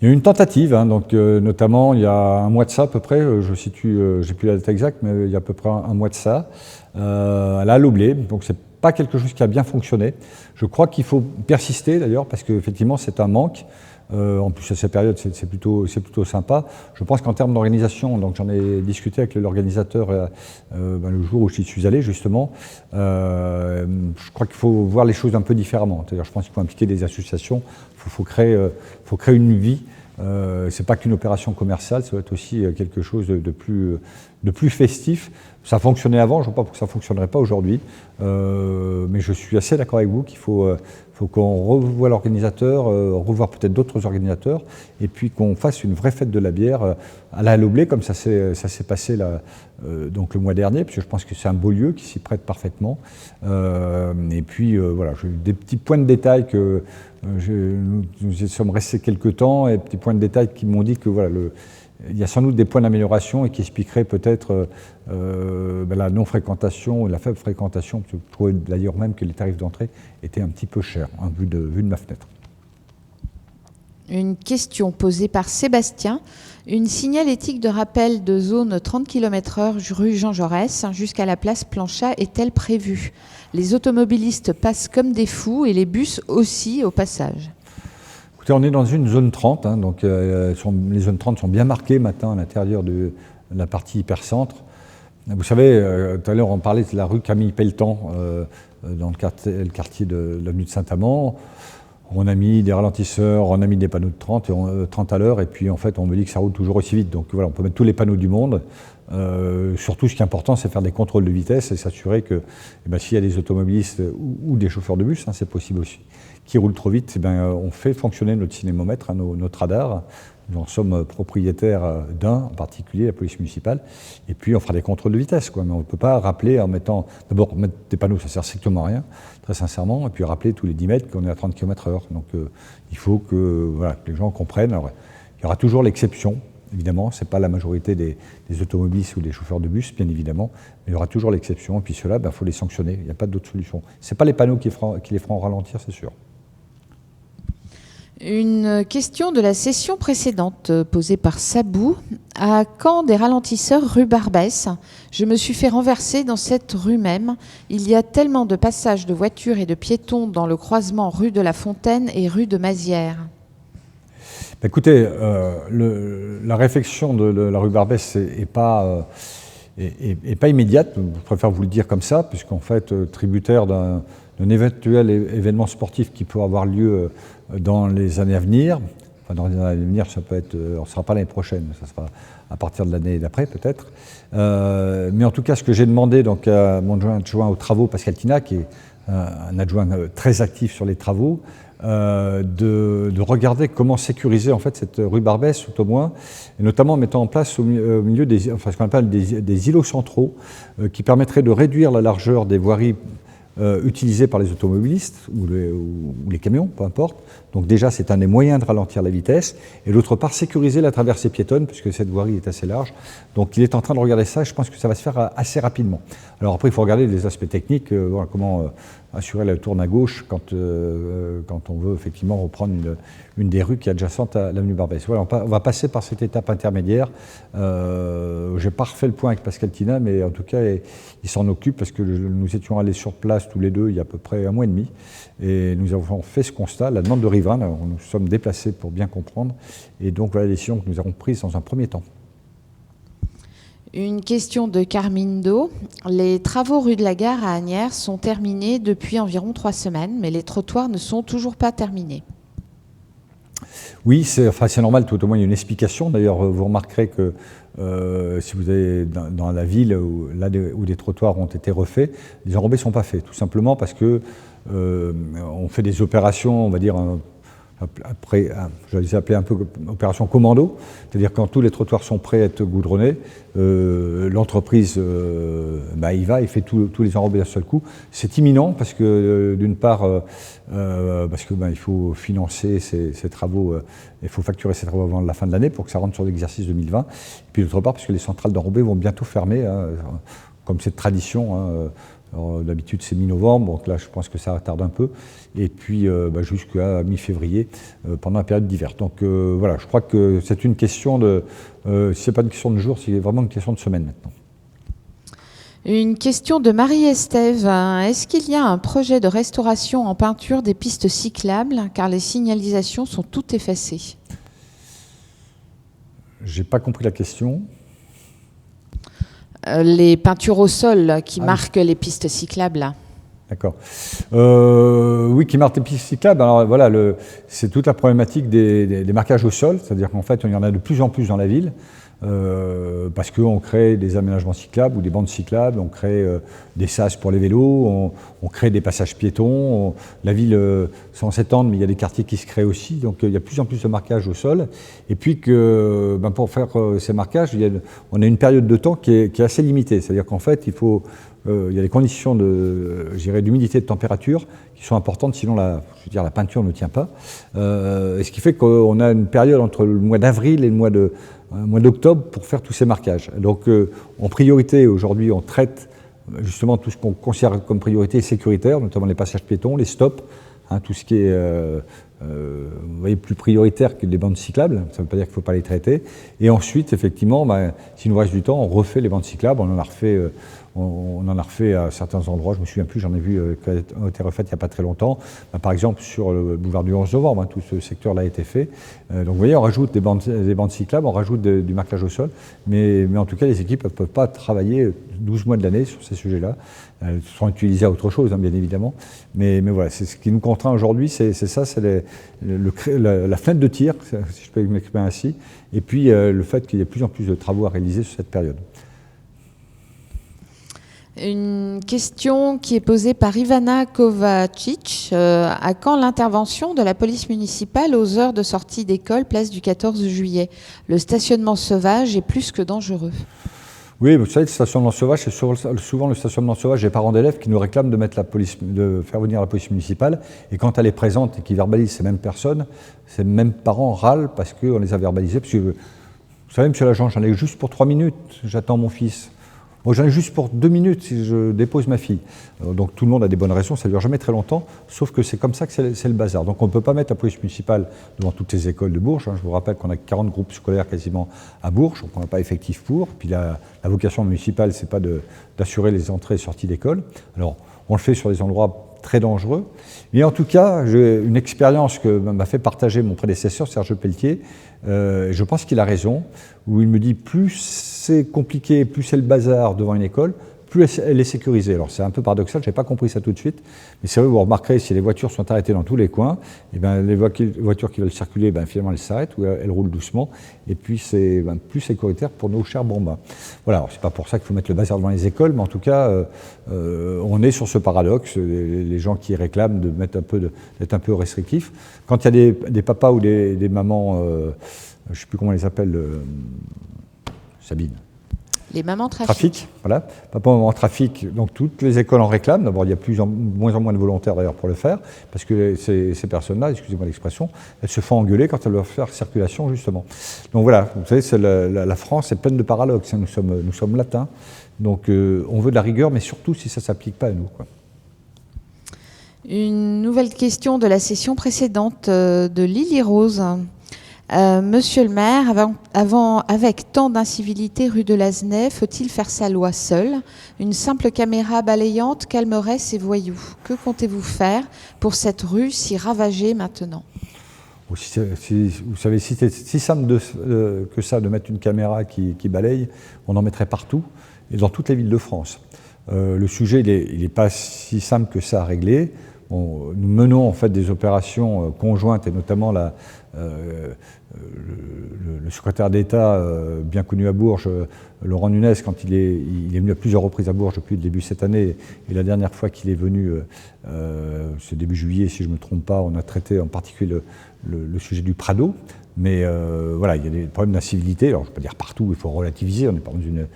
Il y a eu une tentative, donc notamment il y a un mois de ça à peu près, j'ai plus la date exacte, mais il y a à peu près un mois de ça, à la Loblé, donc c'est pas quelque chose qui a bien fonctionné. Je crois qu'il faut persister d'ailleurs, parce qu'effectivement c'est un manque. En plus à cette période c'est plutôt sympa. Je pense qu'en termes d'organisation, donc j'en ai discuté avec l'organisateur le jour où j'y suis allé justement, je crois qu'il faut voir les choses un peu différemment. C'est-à-dire, je pense qu'il faut impliquer des associations, il faut créer une vie. C'est pas qu'une opération commerciale, ça doit être aussi quelque chose de plus festif. Ça fonctionnait avant, je ne vois pas pourquoi ça ne fonctionnerait pas aujourd'hui, mais je suis assez d'accord avec vous qu'il faut qu'on revoie l'organisateur, revoir peut-être d'autres organisateurs, et puis qu'on fasse une vraie fête de la bière à la Loblé, comme ça s'est passé là, donc le mois dernier, parce que je pense que c'est un beau lieu qui s'y prête parfaitement. Et puis voilà, j'ai des petits points de détail que nous y sommes restés quelques temps, et des petits points de détail qui m'ont dit que voilà, il y a sans doute des points d'amélioration et qui expliqueraient peut-être la non-fréquentation ou la faible fréquentation. Je trouvais d'ailleurs même que les tarifs d'entrée étaient un petit peu chers, vu de ma fenêtre. Une question posée par Sébastien. Une signalétique de rappel de zone 30 km/h rue Jean Jaurès jusqu'à la place Planchat est-elle prévue ? Les automobilistes passent comme des fous et les bus aussi au passage. Écoutez, on est dans une zone 30, donc les zones 30 sont bien marquées maintenant à l'intérieur de la partie hypercentre. Vous savez, tout à l'heure on parlait de la rue Camille Pelletan, dans le quartier de l'avenue de Saint-Amand. On a mis des ralentisseurs, on a mis des panneaux de 30 à l'heure, et puis en fait on me dit que ça roule toujours aussi vite. Donc voilà, on peut mettre tous les panneaux du monde. Surtout, ce qui est important, c'est faire des contrôles de vitesse et s'assurer que s'il y a des automobilistes ou des chauffeurs de bus, c'est possible aussi, qui roulent trop vite, on fait fonctionner notre cinémomètre, notre radar. Nous en sommes propriétaires d'un, en particulier la police municipale, et puis on fera des contrôles de vitesse, mais on ne peut pas rappeler en mettant... D'abord, mettre des panneaux, ça ne sert strictement à rien, très sincèrement, et puis rappeler tous les 10 mètres qu'on est à 30 km/h. Donc il faut que les gens comprennent. Alors, il y aura toujours l'exception, évidemment, ce n'est pas la majorité des automobilistes ou des chauffeurs de bus, bien évidemment, mais il y aura toujours l'exception, et puis ceux-là, faut les sanctionner, il n'y a pas d'autre solution. Ce n'est pas les panneaux qui les feront ralentir, c'est sûr. Une question de la session précédente posée par Sabou. À quand des ralentisseurs rue Barbès ? Je me suis fait renverser dans cette rue même. Il y a tellement de passages de voitures et de piétons dans le croisement rue de la Fontaine et rue de Mazières. Écoutez, la réflexion de la rue Barbès n'est pas immédiate, je préfère vous le dire comme ça, puisqu'en fait, tributaire d'un éventuel événement sportif qui peut avoir lieu dans les années à venir, enfin, dans l'année à venir, ça peut être, on ne sera pas l'année prochaine, ça sera à partir de l'année d'après peut-être. Mais en tout cas, ce que j'ai demandé donc, à mon adjoint aux travaux, Pascal Tina, qui est un adjoint très actif sur les travaux, de regarder comment sécuriser en fait cette rue Barbès tout au moins, et notamment en mettant en place au milieu des, enfin, ce qu'on appelle des îlots centraux qui permettraient de réduire la largeur des voiries utilisées par les automobilistes ou les camions, peu importe. Donc déjà, c'est un des moyens de ralentir la vitesse. Et d'autre part, sécuriser la traversée piétonne, puisque cette voirie est assez large. Donc il est en train de regarder ça, et je pense que ça va se faire assez rapidement. Alors après, il faut regarder les aspects techniques, voilà, comment assurer la tourne à gauche quand on veut effectivement reprendre une des rues qui est adjacente à l'avenue Barbès. Voilà, on va passer par cette étape intermédiaire. Je n'ai pas refait le point avec Pascal Tina, mais en tout cas, il s'en occupe parce que nous étions allés sur place tous les deux il y a à peu près un mois et demi. Et nous avons fait ce constat, la demande de riverains, nous sommes déplacés pour bien comprendre. Et donc voilà la décision que nous avons prise dans un premier temps. Une question de Carmine Do. Les travaux rue de la Gare à Asnières sont terminés depuis environ 3 semaines, mais les trottoirs ne sont toujours pas terminés. Oui, c'est normal, tout au moins il y a une explication. D'ailleurs, vous remarquerez que si vous allez dans la ville où des trottoirs ont été refaits, les enrobés ne sont pas faits, tout simplement parce que on fait des opérations, on va dire, après, je les appelais un peu opération commando, c'est-à-dire quand tous les trottoirs sont prêts à être goudronnés, l'entreprise y va et fait tous les enrobés d'un seul coup. C'est imminent parce que d'une part, il faut financer ces travaux, il faut facturer ces travaux avant la fin de l'année pour que ça rentre sur l'exercice 2020. Et puis d'autre part, parce que les centrales d'enrobés vont bientôt fermer, comme c'est de tradition. D'habitude c'est mi-novembre, donc là je pense que ça tarde un peu, et puis jusqu'à mi-février pendant la période d'hiver. Donc voilà, je crois que c'est une question de, si c'est pas une question de jour, c'est vraiment une question de semaine maintenant. Une question de Marie-Estève. Est-ce qu'il y a un projet de restauration en peinture des pistes cyclables, car les signalisations sont toutes effacées? J'ai pas compris la question. Les peintures au sol qui marquent les pistes cyclables. D'accord. Oui, qui marquent les pistes cyclables. Alors voilà, c'est toute la problématique des marquages au sol, c'est-à-dire qu'en fait, il y en a de plus en plus dans la ville, parce qu'on crée des aménagements cyclables ou des bandes cyclables, on crée des sas pour les vélos, on crée des passages piétons, la ville sans s'étendre, mais il y a des quartiers qui se créent aussi, donc il y a de plus en plus de marquages au sol, et puis que pour faire ces marquages, on a une période de temps qui est assez limitée, c'est-à-dire qu'en fait, il y a des conditions d'humidité et de température qui sont importantes, sinon la peinture ne tient pas, et ce qui fait qu'on a une période entre le mois d'avril et le mois d'octobre pour faire tous ces marquages. Donc en priorité, aujourd'hui, on traite justement tout ce qu'on considère comme priorité sécuritaire, notamment les passages piétons, les stops, tout ce qui est vous voyez, plus prioritaire que les bandes cyclables, ça ne veut pas dire qu'il ne faut pas les traiter. Et ensuite, effectivement, s'il nous reste du temps, on refait les bandes cyclables, on en a refait à certains endroits, je ne me souviens plus, j'en ai vu qui ont été refaites il n'y a pas très longtemps. Par exemple, sur le boulevard du 11 novembre, tout ce secteur-là a été fait. Donc vous voyez, on rajoute des bandes cyclables, on rajoute du marquage au sol, mais en tout cas, les équipes ne peuvent pas travailler 12 mois de l'année sur ces sujets-là. Elles sont utilisées à autre chose, bien évidemment. Mais voilà, c'est ce qui nous contraint aujourd'hui, c'est ça, c'est la fenêtre de tir, si je peux m'exprimer ainsi, et puis le fait qu'il y ait de plus en plus de travaux à réaliser sur cette période. Une question qui est posée par Ivana Kovacic. À quand l'intervention de la police municipale aux heures de sortie d'école, place du 14 juillet? Le stationnement sauvage est plus que dangereux. Oui, vous savez, le stationnement sauvage, c'est souvent le stationnement sauvage des parents d'élèves qui nous réclament de faire venir la police municipale. Et quand elle est présente et qu'ils verbalisent ces mêmes personnes, ces mêmes parents râlent parce qu'on les a verbalisés. Parce que, vous savez, monsieur l'agent, j'en ai juste pour 3 minutes, j'attends mon fils. Moi, j'en ai juste pour 2 minutes si je dépose ma fille. Donc tout le monde a des bonnes raisons, ça ne dure jamais très longtemps, sauf que c'est comme ça que c'est le bazar. Donc on ne peut pas mettre la police municipale devant toutes les écoles de Bourges. Je vous rappelle qu'on a 40 groupes scolaires quasiment à Bourges, donc on n'a pas effectif pour. Puis la vocation municipale, ce n'est pas d'assurer les entrées et sorties d'école. Alors on le fait sur des endroits très dangereux. Mais en tout cas, j'ai une expérience que m'a fait partager mon prédécesseur, Serge Pelletier. Je pense qu'il a raison, où il me dit plus c'est compliqué, plus c'est le bazar devant une école, plus elle est sécurisée. Alors c'est un peu paradoxal, je n'avais pas compris ça tout de suite, mais c'est vrai, vous remarquerez, si les voitures sont arrêtées dans tous les coins, et bien, les voitures qui veulent circuler, ben, finalement elles s'arrêtent ou elles roulent doucement, et puis c'est plus sécuritaire pour nos chers bambins. Voilà, alors c'est pas pour ça qu'il faut mettre le bazar devant les écoles, mais en tout cas, on est sur ce paradoxe, les gens qui réclament d'être un peu restrictifs. Quand il y a des papas ou des mamans, je ne sais plus comment on les appelle, Sabine. Les mamans Trafic, voilà. Papa, maman, trafic. Donc toutes les écoles en réclament. D'abord, il y a de moins en moins de volontaires d'ailleurs pour le faire, parce que ces personnes-là, excusez-moi l'expression, elles se font engueuler quand elles doivent faire circulation, justement. Donc voilà, vous savez, la France est pleine de paradoxes. Hein. Nous sommes latins, donc on veut de la rigueur, mais surtout si ça ne s'applique pas à nous, quoi. Une nouvelle question de la session précédente de Lily Rose. Monsieur le maire, avec tant d'incivilité rue de Lazenay, faut-il faire sa loi seul? Une simple caméra balayante calmerait ces voyous. Que comptez-vous faire pour cette rue si ravagée maintenant? Vous savez, si c'est si simple que ça de mettre une caméra qui balaye, on en mettrait partout et dans toutes les villes de France. Le sujet, il n'est pas si simple que ça à régler. Nous menons en fait des opérations conjointes et notamment le secrétaire d'État bien connu à Bourges, Laurent Nunez, quand il est venu à plusieurs reprises à Bourges depuis le début de cette année, et la dernière fois qu'il est venu, c'est début juillet si je ne me trompe pas, on a traité en particulier le sujet du Prado. Mais voilà, il y a des problèmes d'incivilité. Alors je ne vais pas dire partout, il faut relativiser, on n'est pas dans une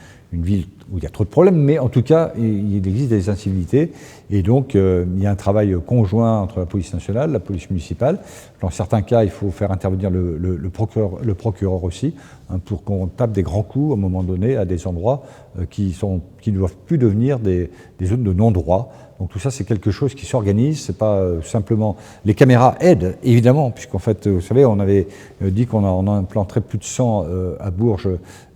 ville où il y a trop de problèmes, mais en tout cas, il existe des incivilités. Et donc, il y a un travail conjoint entre la police nationale, la police municipale. Dans certains cas, il faut faire intervenir le procureur aussi, hein, pour qu'on tape des grands coups, à un moment donné, à des endroits qui ne doivent plus devenir des zones de non-droit. Donc tout ça, c'est quelque chose qui s'organise, c'est pas simplement... Les caméras aident, évidemment, puisqu'en fait, vous savez, on avait dit qu'on en implanterait plus de 100 à Bourges.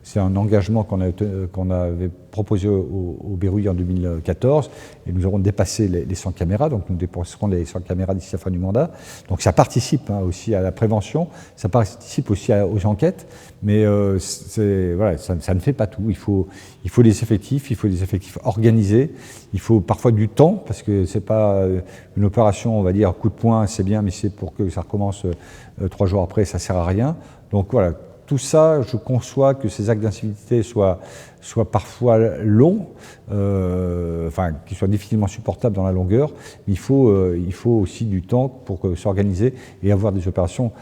C'est un engagement qu'on avait proposé au Berruy en 2014, et nous aurons dépassé les 100 caméras, donc nous dépasserons les 100 caméras d'ici la fin du mandat. Donc ça participe aussi à la prévention, ça participe aussi aux enquêtes, mais voilà, ça ne fait pas tout. Il faut des effectifs organisés, il faut parfois du temps, parce que c'est pas une opération, on va dire, coup de poing, c'est bien, mais c'est pour que ça recommence 3 jours après, ça sert à rien. Donc voilà. Tout ça, je conçois que ces actes d'incivilité soient parfois longs, qu'ils soient difficilement supportables dans la longueur. Mais il faut aussi du temps pour s'organiser et avoir des opérations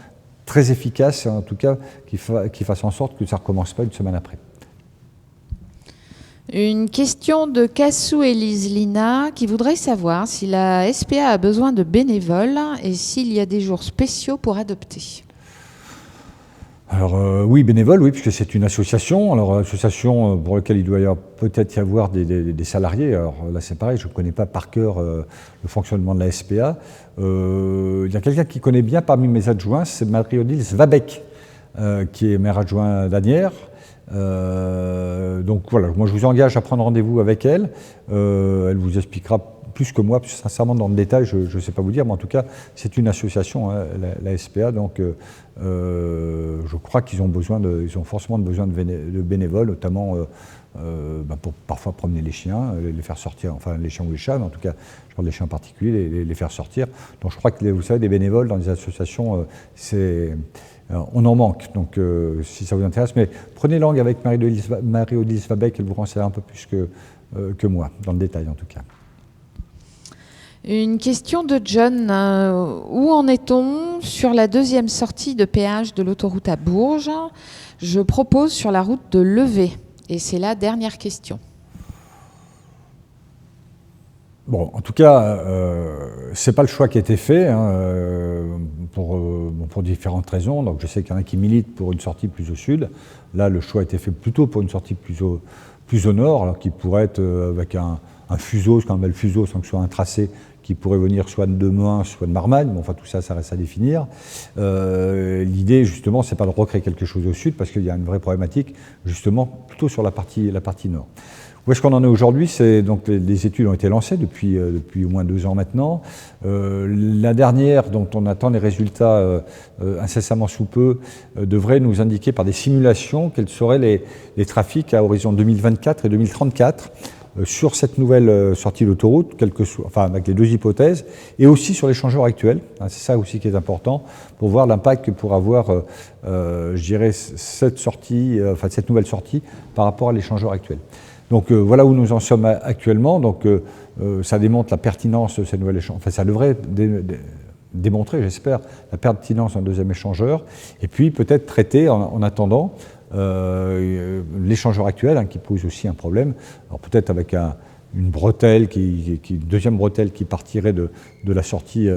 très efficaces, en tout cas qui fassent en sorte que ça ne recommence pas une semaine après. Une question de Cassou Élise Lina qui voudrait savoir si la SPA a besoin de bénévoles et s'il y a des jours spéciaux pour adopter. Alors oui, bénévole, oui, puisque c'est une association. Alors association pour laquelle il doit peut-être y avoir des salariés. Alors là, c'est pareil, je ne connais pas par cœur le fonctionnement de la SPA. Il y a quelqu'un qui connaît bien parmi mes adjoints, c'est Marie-Odile Svabec, qui est maire adjoint d'Asnières. Donc voilà, moi je vous engage à prendre rendez-vous avec elle. Elle vous expliquera plus que moi, plus sincèrement dans le détail, je ne sais pas vous dire, mais en tout cas, c'est une association, hein, la SPA, donc je crois qu'ils ont forcément besoin de bénévoles, notamment pour parfois promener les chiens, les faire sortir, enfin les chiens ou les chats, mais en tout cas, je parle des chiens en particulier, les faire sortir. Donc je crois que, vous savez, des bénévoles dans les associations, on en manque, donc si ça vous intéresse, mais prenez langue avec Marie-Odile Svabec, elle vous renseigne un peu plus que moi, dans le détail en tout cas. Une question de John. Où en est-on sur la deuxième sortie de péage de l'autoroute à Bourges? Je propose sur la route de Levée. Et c'est la dernière question. Bon, en tout cas, c'est pas le choix qui a été fait, hein, pour différentes raisons. Donc je sais qu'il y en a qui militent pour une sortie plus au sud. Là, le choix a été fait plutôt pour une sortie plus au nord, alors qu'il pourrait être avec un fuseau, ce qu'on appelle fuseau, sans que ce soit un tracé qui pourrait venir soit de Mehun, soit de Marmagne. Bon, enfin, tout ça, ça reste à définir. L'idée, justement, c'est pas de recréer quelque chose au sud, parce qu'il y a une vraie problématique, justement, plutôt sur la partie nord. Où est-ce qu'on en est aujourd'hui? Donc les études ont été lancées depuis au moins 2 ans maintenant. La dernière, dont on attend les résultats incessamment sous peu, devrait nous indiquer par des simulations quels seraient les trafics à horizon 2024 et 2034. sur cette nouvelle sortie d'autoroute, enfin avec les deux hypothèses, et aussi sur l'échangeur actuel. C'est ça aussi qui est important, pour voir l'impact que pourra avoir, je dirais, cette nouvelle sortie par rapport à l'échangeur actuel. Donc voilà où nous en sommes actuellement. Donc ça démontre la pertinence de cette nouvelle échangeur. Enfin, ça devrait démontrer, j'espère, la pertinence d'un deuxième échangeur, et puis peut-être traiter en attendant l'échangeur actuel, qui pose aussi un problème. Alors peut-être avec une bretelle, une deuxième bretelle qui partirait de la sortie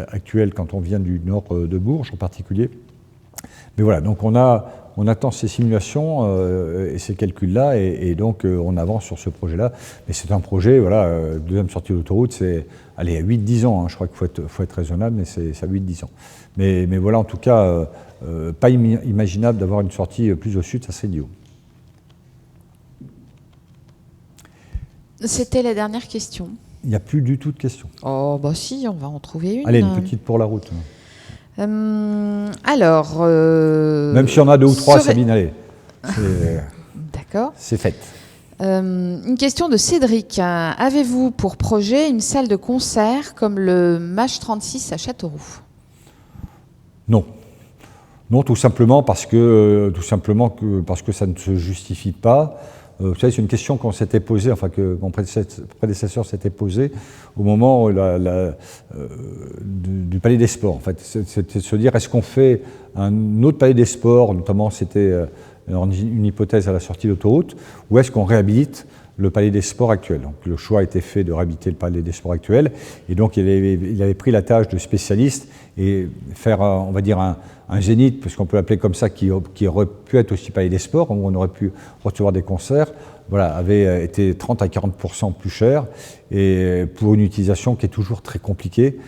actuelle quand on vient du nord de Bourges en particulier. Mais voilà, donc on attend ces simulations et ces calculs-là, et donc on avance sur ce projet-là. Mais c'est un projet, voilà, deuxième sortie d'autoroute, c'est à 8-10 ans. Je crois qu'il faut être raisonnable, mais c'est à 8-10 ans. Mais voilà, en tout cas, pas imaginable d'avoir une sortie plus au sud, ça serait idiot. C'était la dernière question. Il n'y a plus du tout de questions. Oh, bah si, on va en trouver une. Allez, une petite pour la route. Alors... Même si on a deux ou trois, Sabine, allez. D'accord. C'est fait. Une question de Cédric. Avez-vous pour projet une salle de concert comme le MASH 36 à Châteauroux? Non. Non, tout simplement parce que ça ne se justifie pas. Vous savez, c'est une question qu'on s'était posée, enfin que mon prédécesseur s'était posée au moment du Palais des Sports. En fait, c'était de se dire, est-ce qu'on fait un autre Palais des Sports, notamment c'était une hypothèse à la sortie de l'autoroute, ou est-ce qu'on réhabilite le Palais des Sports actuel? Donc, le choix a été fait de réhabiliter le Palais des Sports actuel, et donc il avait pris la tâche de spécialiste et faire, on va dire, un zénith, puisqu'on peut l'appeler comme ça, qui aurait pu être aussi Palais des Sports, où on aurait pu recevoir des concerts, voilà, avait été 30 à 40% plus cher, et pour une utilisation qui est toujours très compliquée,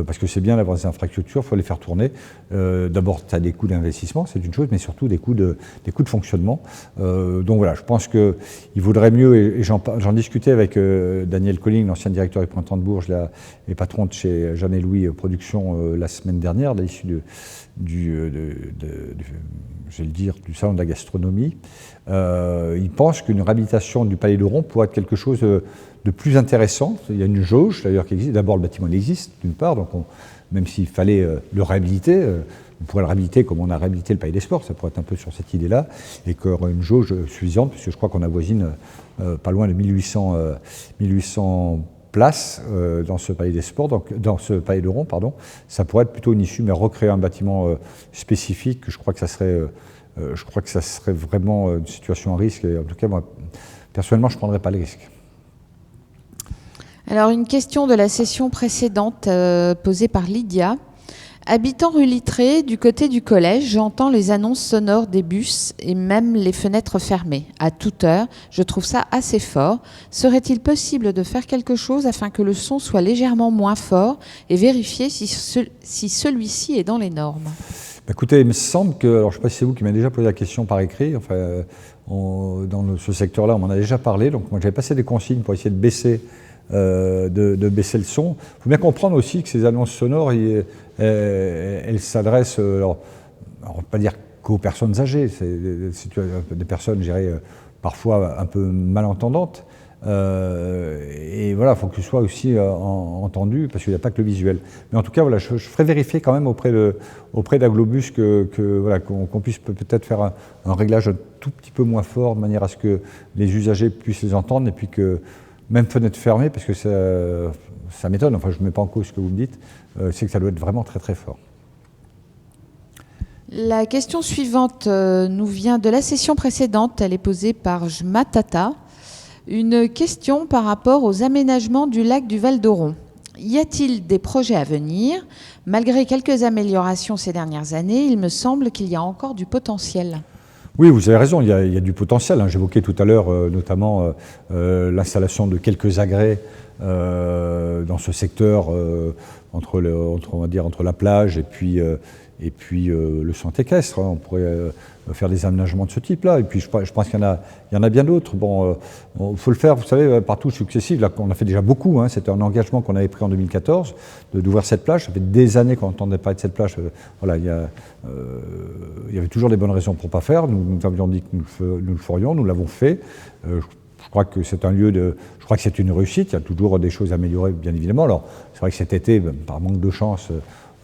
parce que c'est bien d'avoir des infrastructures, il faut les faire tourner. D'abord, tu as des coûts d'investissement, c'est une chose, mais surtout des coûts de fonctionnement. Donc voilà, je pense qu'il vaudrait mieux, et j'en discutais avec Daniel Colling, l'ancien directeur du Printemps de Bourges, et patron de chez Jeanne et Louis Productions la semaine dernière, à l'issue je vais le dire, du salon de la gastronomie. Il pense qu'une réhabilitation du Palais d'Oron pourrait être quelque chose de plus intéressant. Il y a une jauge d'ailleurs qui existe. D'abord, le bâtiment il existe d'une part, donc même s'il fallait le réhabiliter, on pourrait le réhabiliter comme on a réhabilité le Palais des Sports, ça pourrait être un peu sur cette idée-là, et qu'il y aurait une jauge suffisante, puisque je crois qu'on avoisine pas loin de 1800 places dans ce Palais des Sports, donc dans ce Palais d'Oron, pardon. Ça pourrait être plutôt une issue, mais recréer un bâtiment spécifique, je crois que ça serait vraiment une situation à risque, et en tout cas, moi, personnellement, je ne prendrais pas le risque. Alors, une question de la session précédente posée par Lydia. Habitant rue Littré, du côté du collège, j'entends les annonces sonores des bus et même les fenêtres fermées. À toute heure, je trouve ça assez fort. Serait-il possible de faire quelque chose afin que le son soit légèrement moins fort et vérifier si celui-ci est dans les normes? Écoutez, il me semble que, alors je ne sais pas si c'est vous qui m'avez déjà posé la question par écrit, enfin, dans ce secteur-là, on m'en a déjà parlé, donc moi j'avais passé des consignes pour essayer de baisser baisser le son. Il faut bien comprendre aussi que ces annonces sonores, elles s'adressent, alors, on ne va pas dire qu'aux personnes âgées, c'est des personnes, je dirais, parfois un peu malentendantes. Et voilà, il faut que ce soit aussi entendu, parce qu'il n'y a pas que le visuel. Mais en tout cas, voilà, je ferai vérifier quand même auprès d'Aglobus qu'on puisse peut-être faire un réglage un tout petit peu moins fort, de manière à ce que les usagers puissent les entendre, et puis que même fenêtre fermée, parce que ça m'étonne, enfin je ne mets pas en cause ce que vous me dites, c'est que ça doit être vraiment très très fort. La question suivante nous vient de la session précédente, elle est posée par Jmatata. Une question par rapport aux aménagements du lac du Val d'Oron. Y a-t-il des projets à venir? Malgré quelques améliorations ces dernières années, il me semble qu'il y a encore du potentiel. Oui, vous avez raison, il y a du potentiel. J'évoquais tout à l'heure notamment l'installation de quelques agrès dans ce secteur entre la plage et puis le centre équestre. On pourrait faire des aménagements de ce type-là. Et puis je pense qu'il y en a bien d'autres. Bon, il faut le faire, vous savez, par touches successives. Là, on a fait déjà beaucoup. C'était un engagement qu'on avait pris en 2014 d'ouvrir cette plage. Ça fait des années qu'on n'entendait pas de cette plage. Voilà, il y avait toujours des bonnes raisons pour ne pas faire. Nous avions dit que nous le ferions. Nous l'avons fait. je crois que c'est un lieu je crois que c'est une réussite. Il y a toujours des choses à améliorer, bien évidemment. Alors, c'est vrai que cet été, par manque de chance,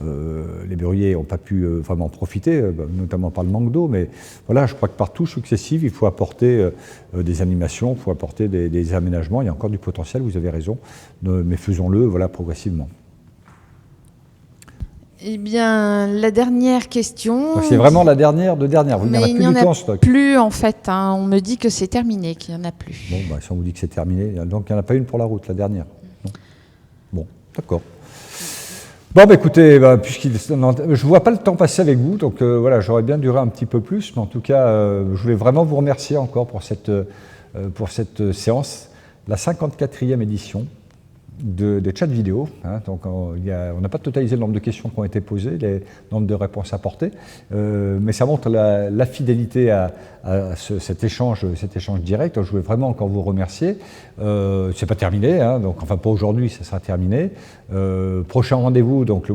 les berruyers n'ont pas pu vraiment profiter, notamment par le manque d'eau. Mais voilà, je crois que par touche successive, il faut apporter des animations, il faut apporter des aménagements. Il y a encore du potentiel, vous avez raison, mais faisons-le, voilà, progressivement. Eh bien, la dernière question. C'est vraiment la dernière de dernière. Vous n'en avez plus du tout en stock. Plus en fait. Hein. On me dit que c'est terminé, qu'il n'y en a plus. Bon, si on vous dit que c'est terminé, donc il n'y en a pas une pour la route, la dernière. Non. Bon, d'accord. Bon, écoutez, je ne vois pas le temps passer avec vous, donc voilà, j'aurais bien duré un petit peu plus, mais en tout cas, je voulais vraiment vous remercier encore pour cette séance, la 54e édition des chats vidéo. Hein, donc on n'a pas totalisé le nombre de questions qui ont été posées, le nombre de réponses apportées, mais ça montre la fidélité à cet échange direct. Donc, je voulais vraiment encore vous remercier. C'est pas terminé, hein, donc enfin pour aujourd'hui, ça sera terminé. Prochain rendez-vous, donc le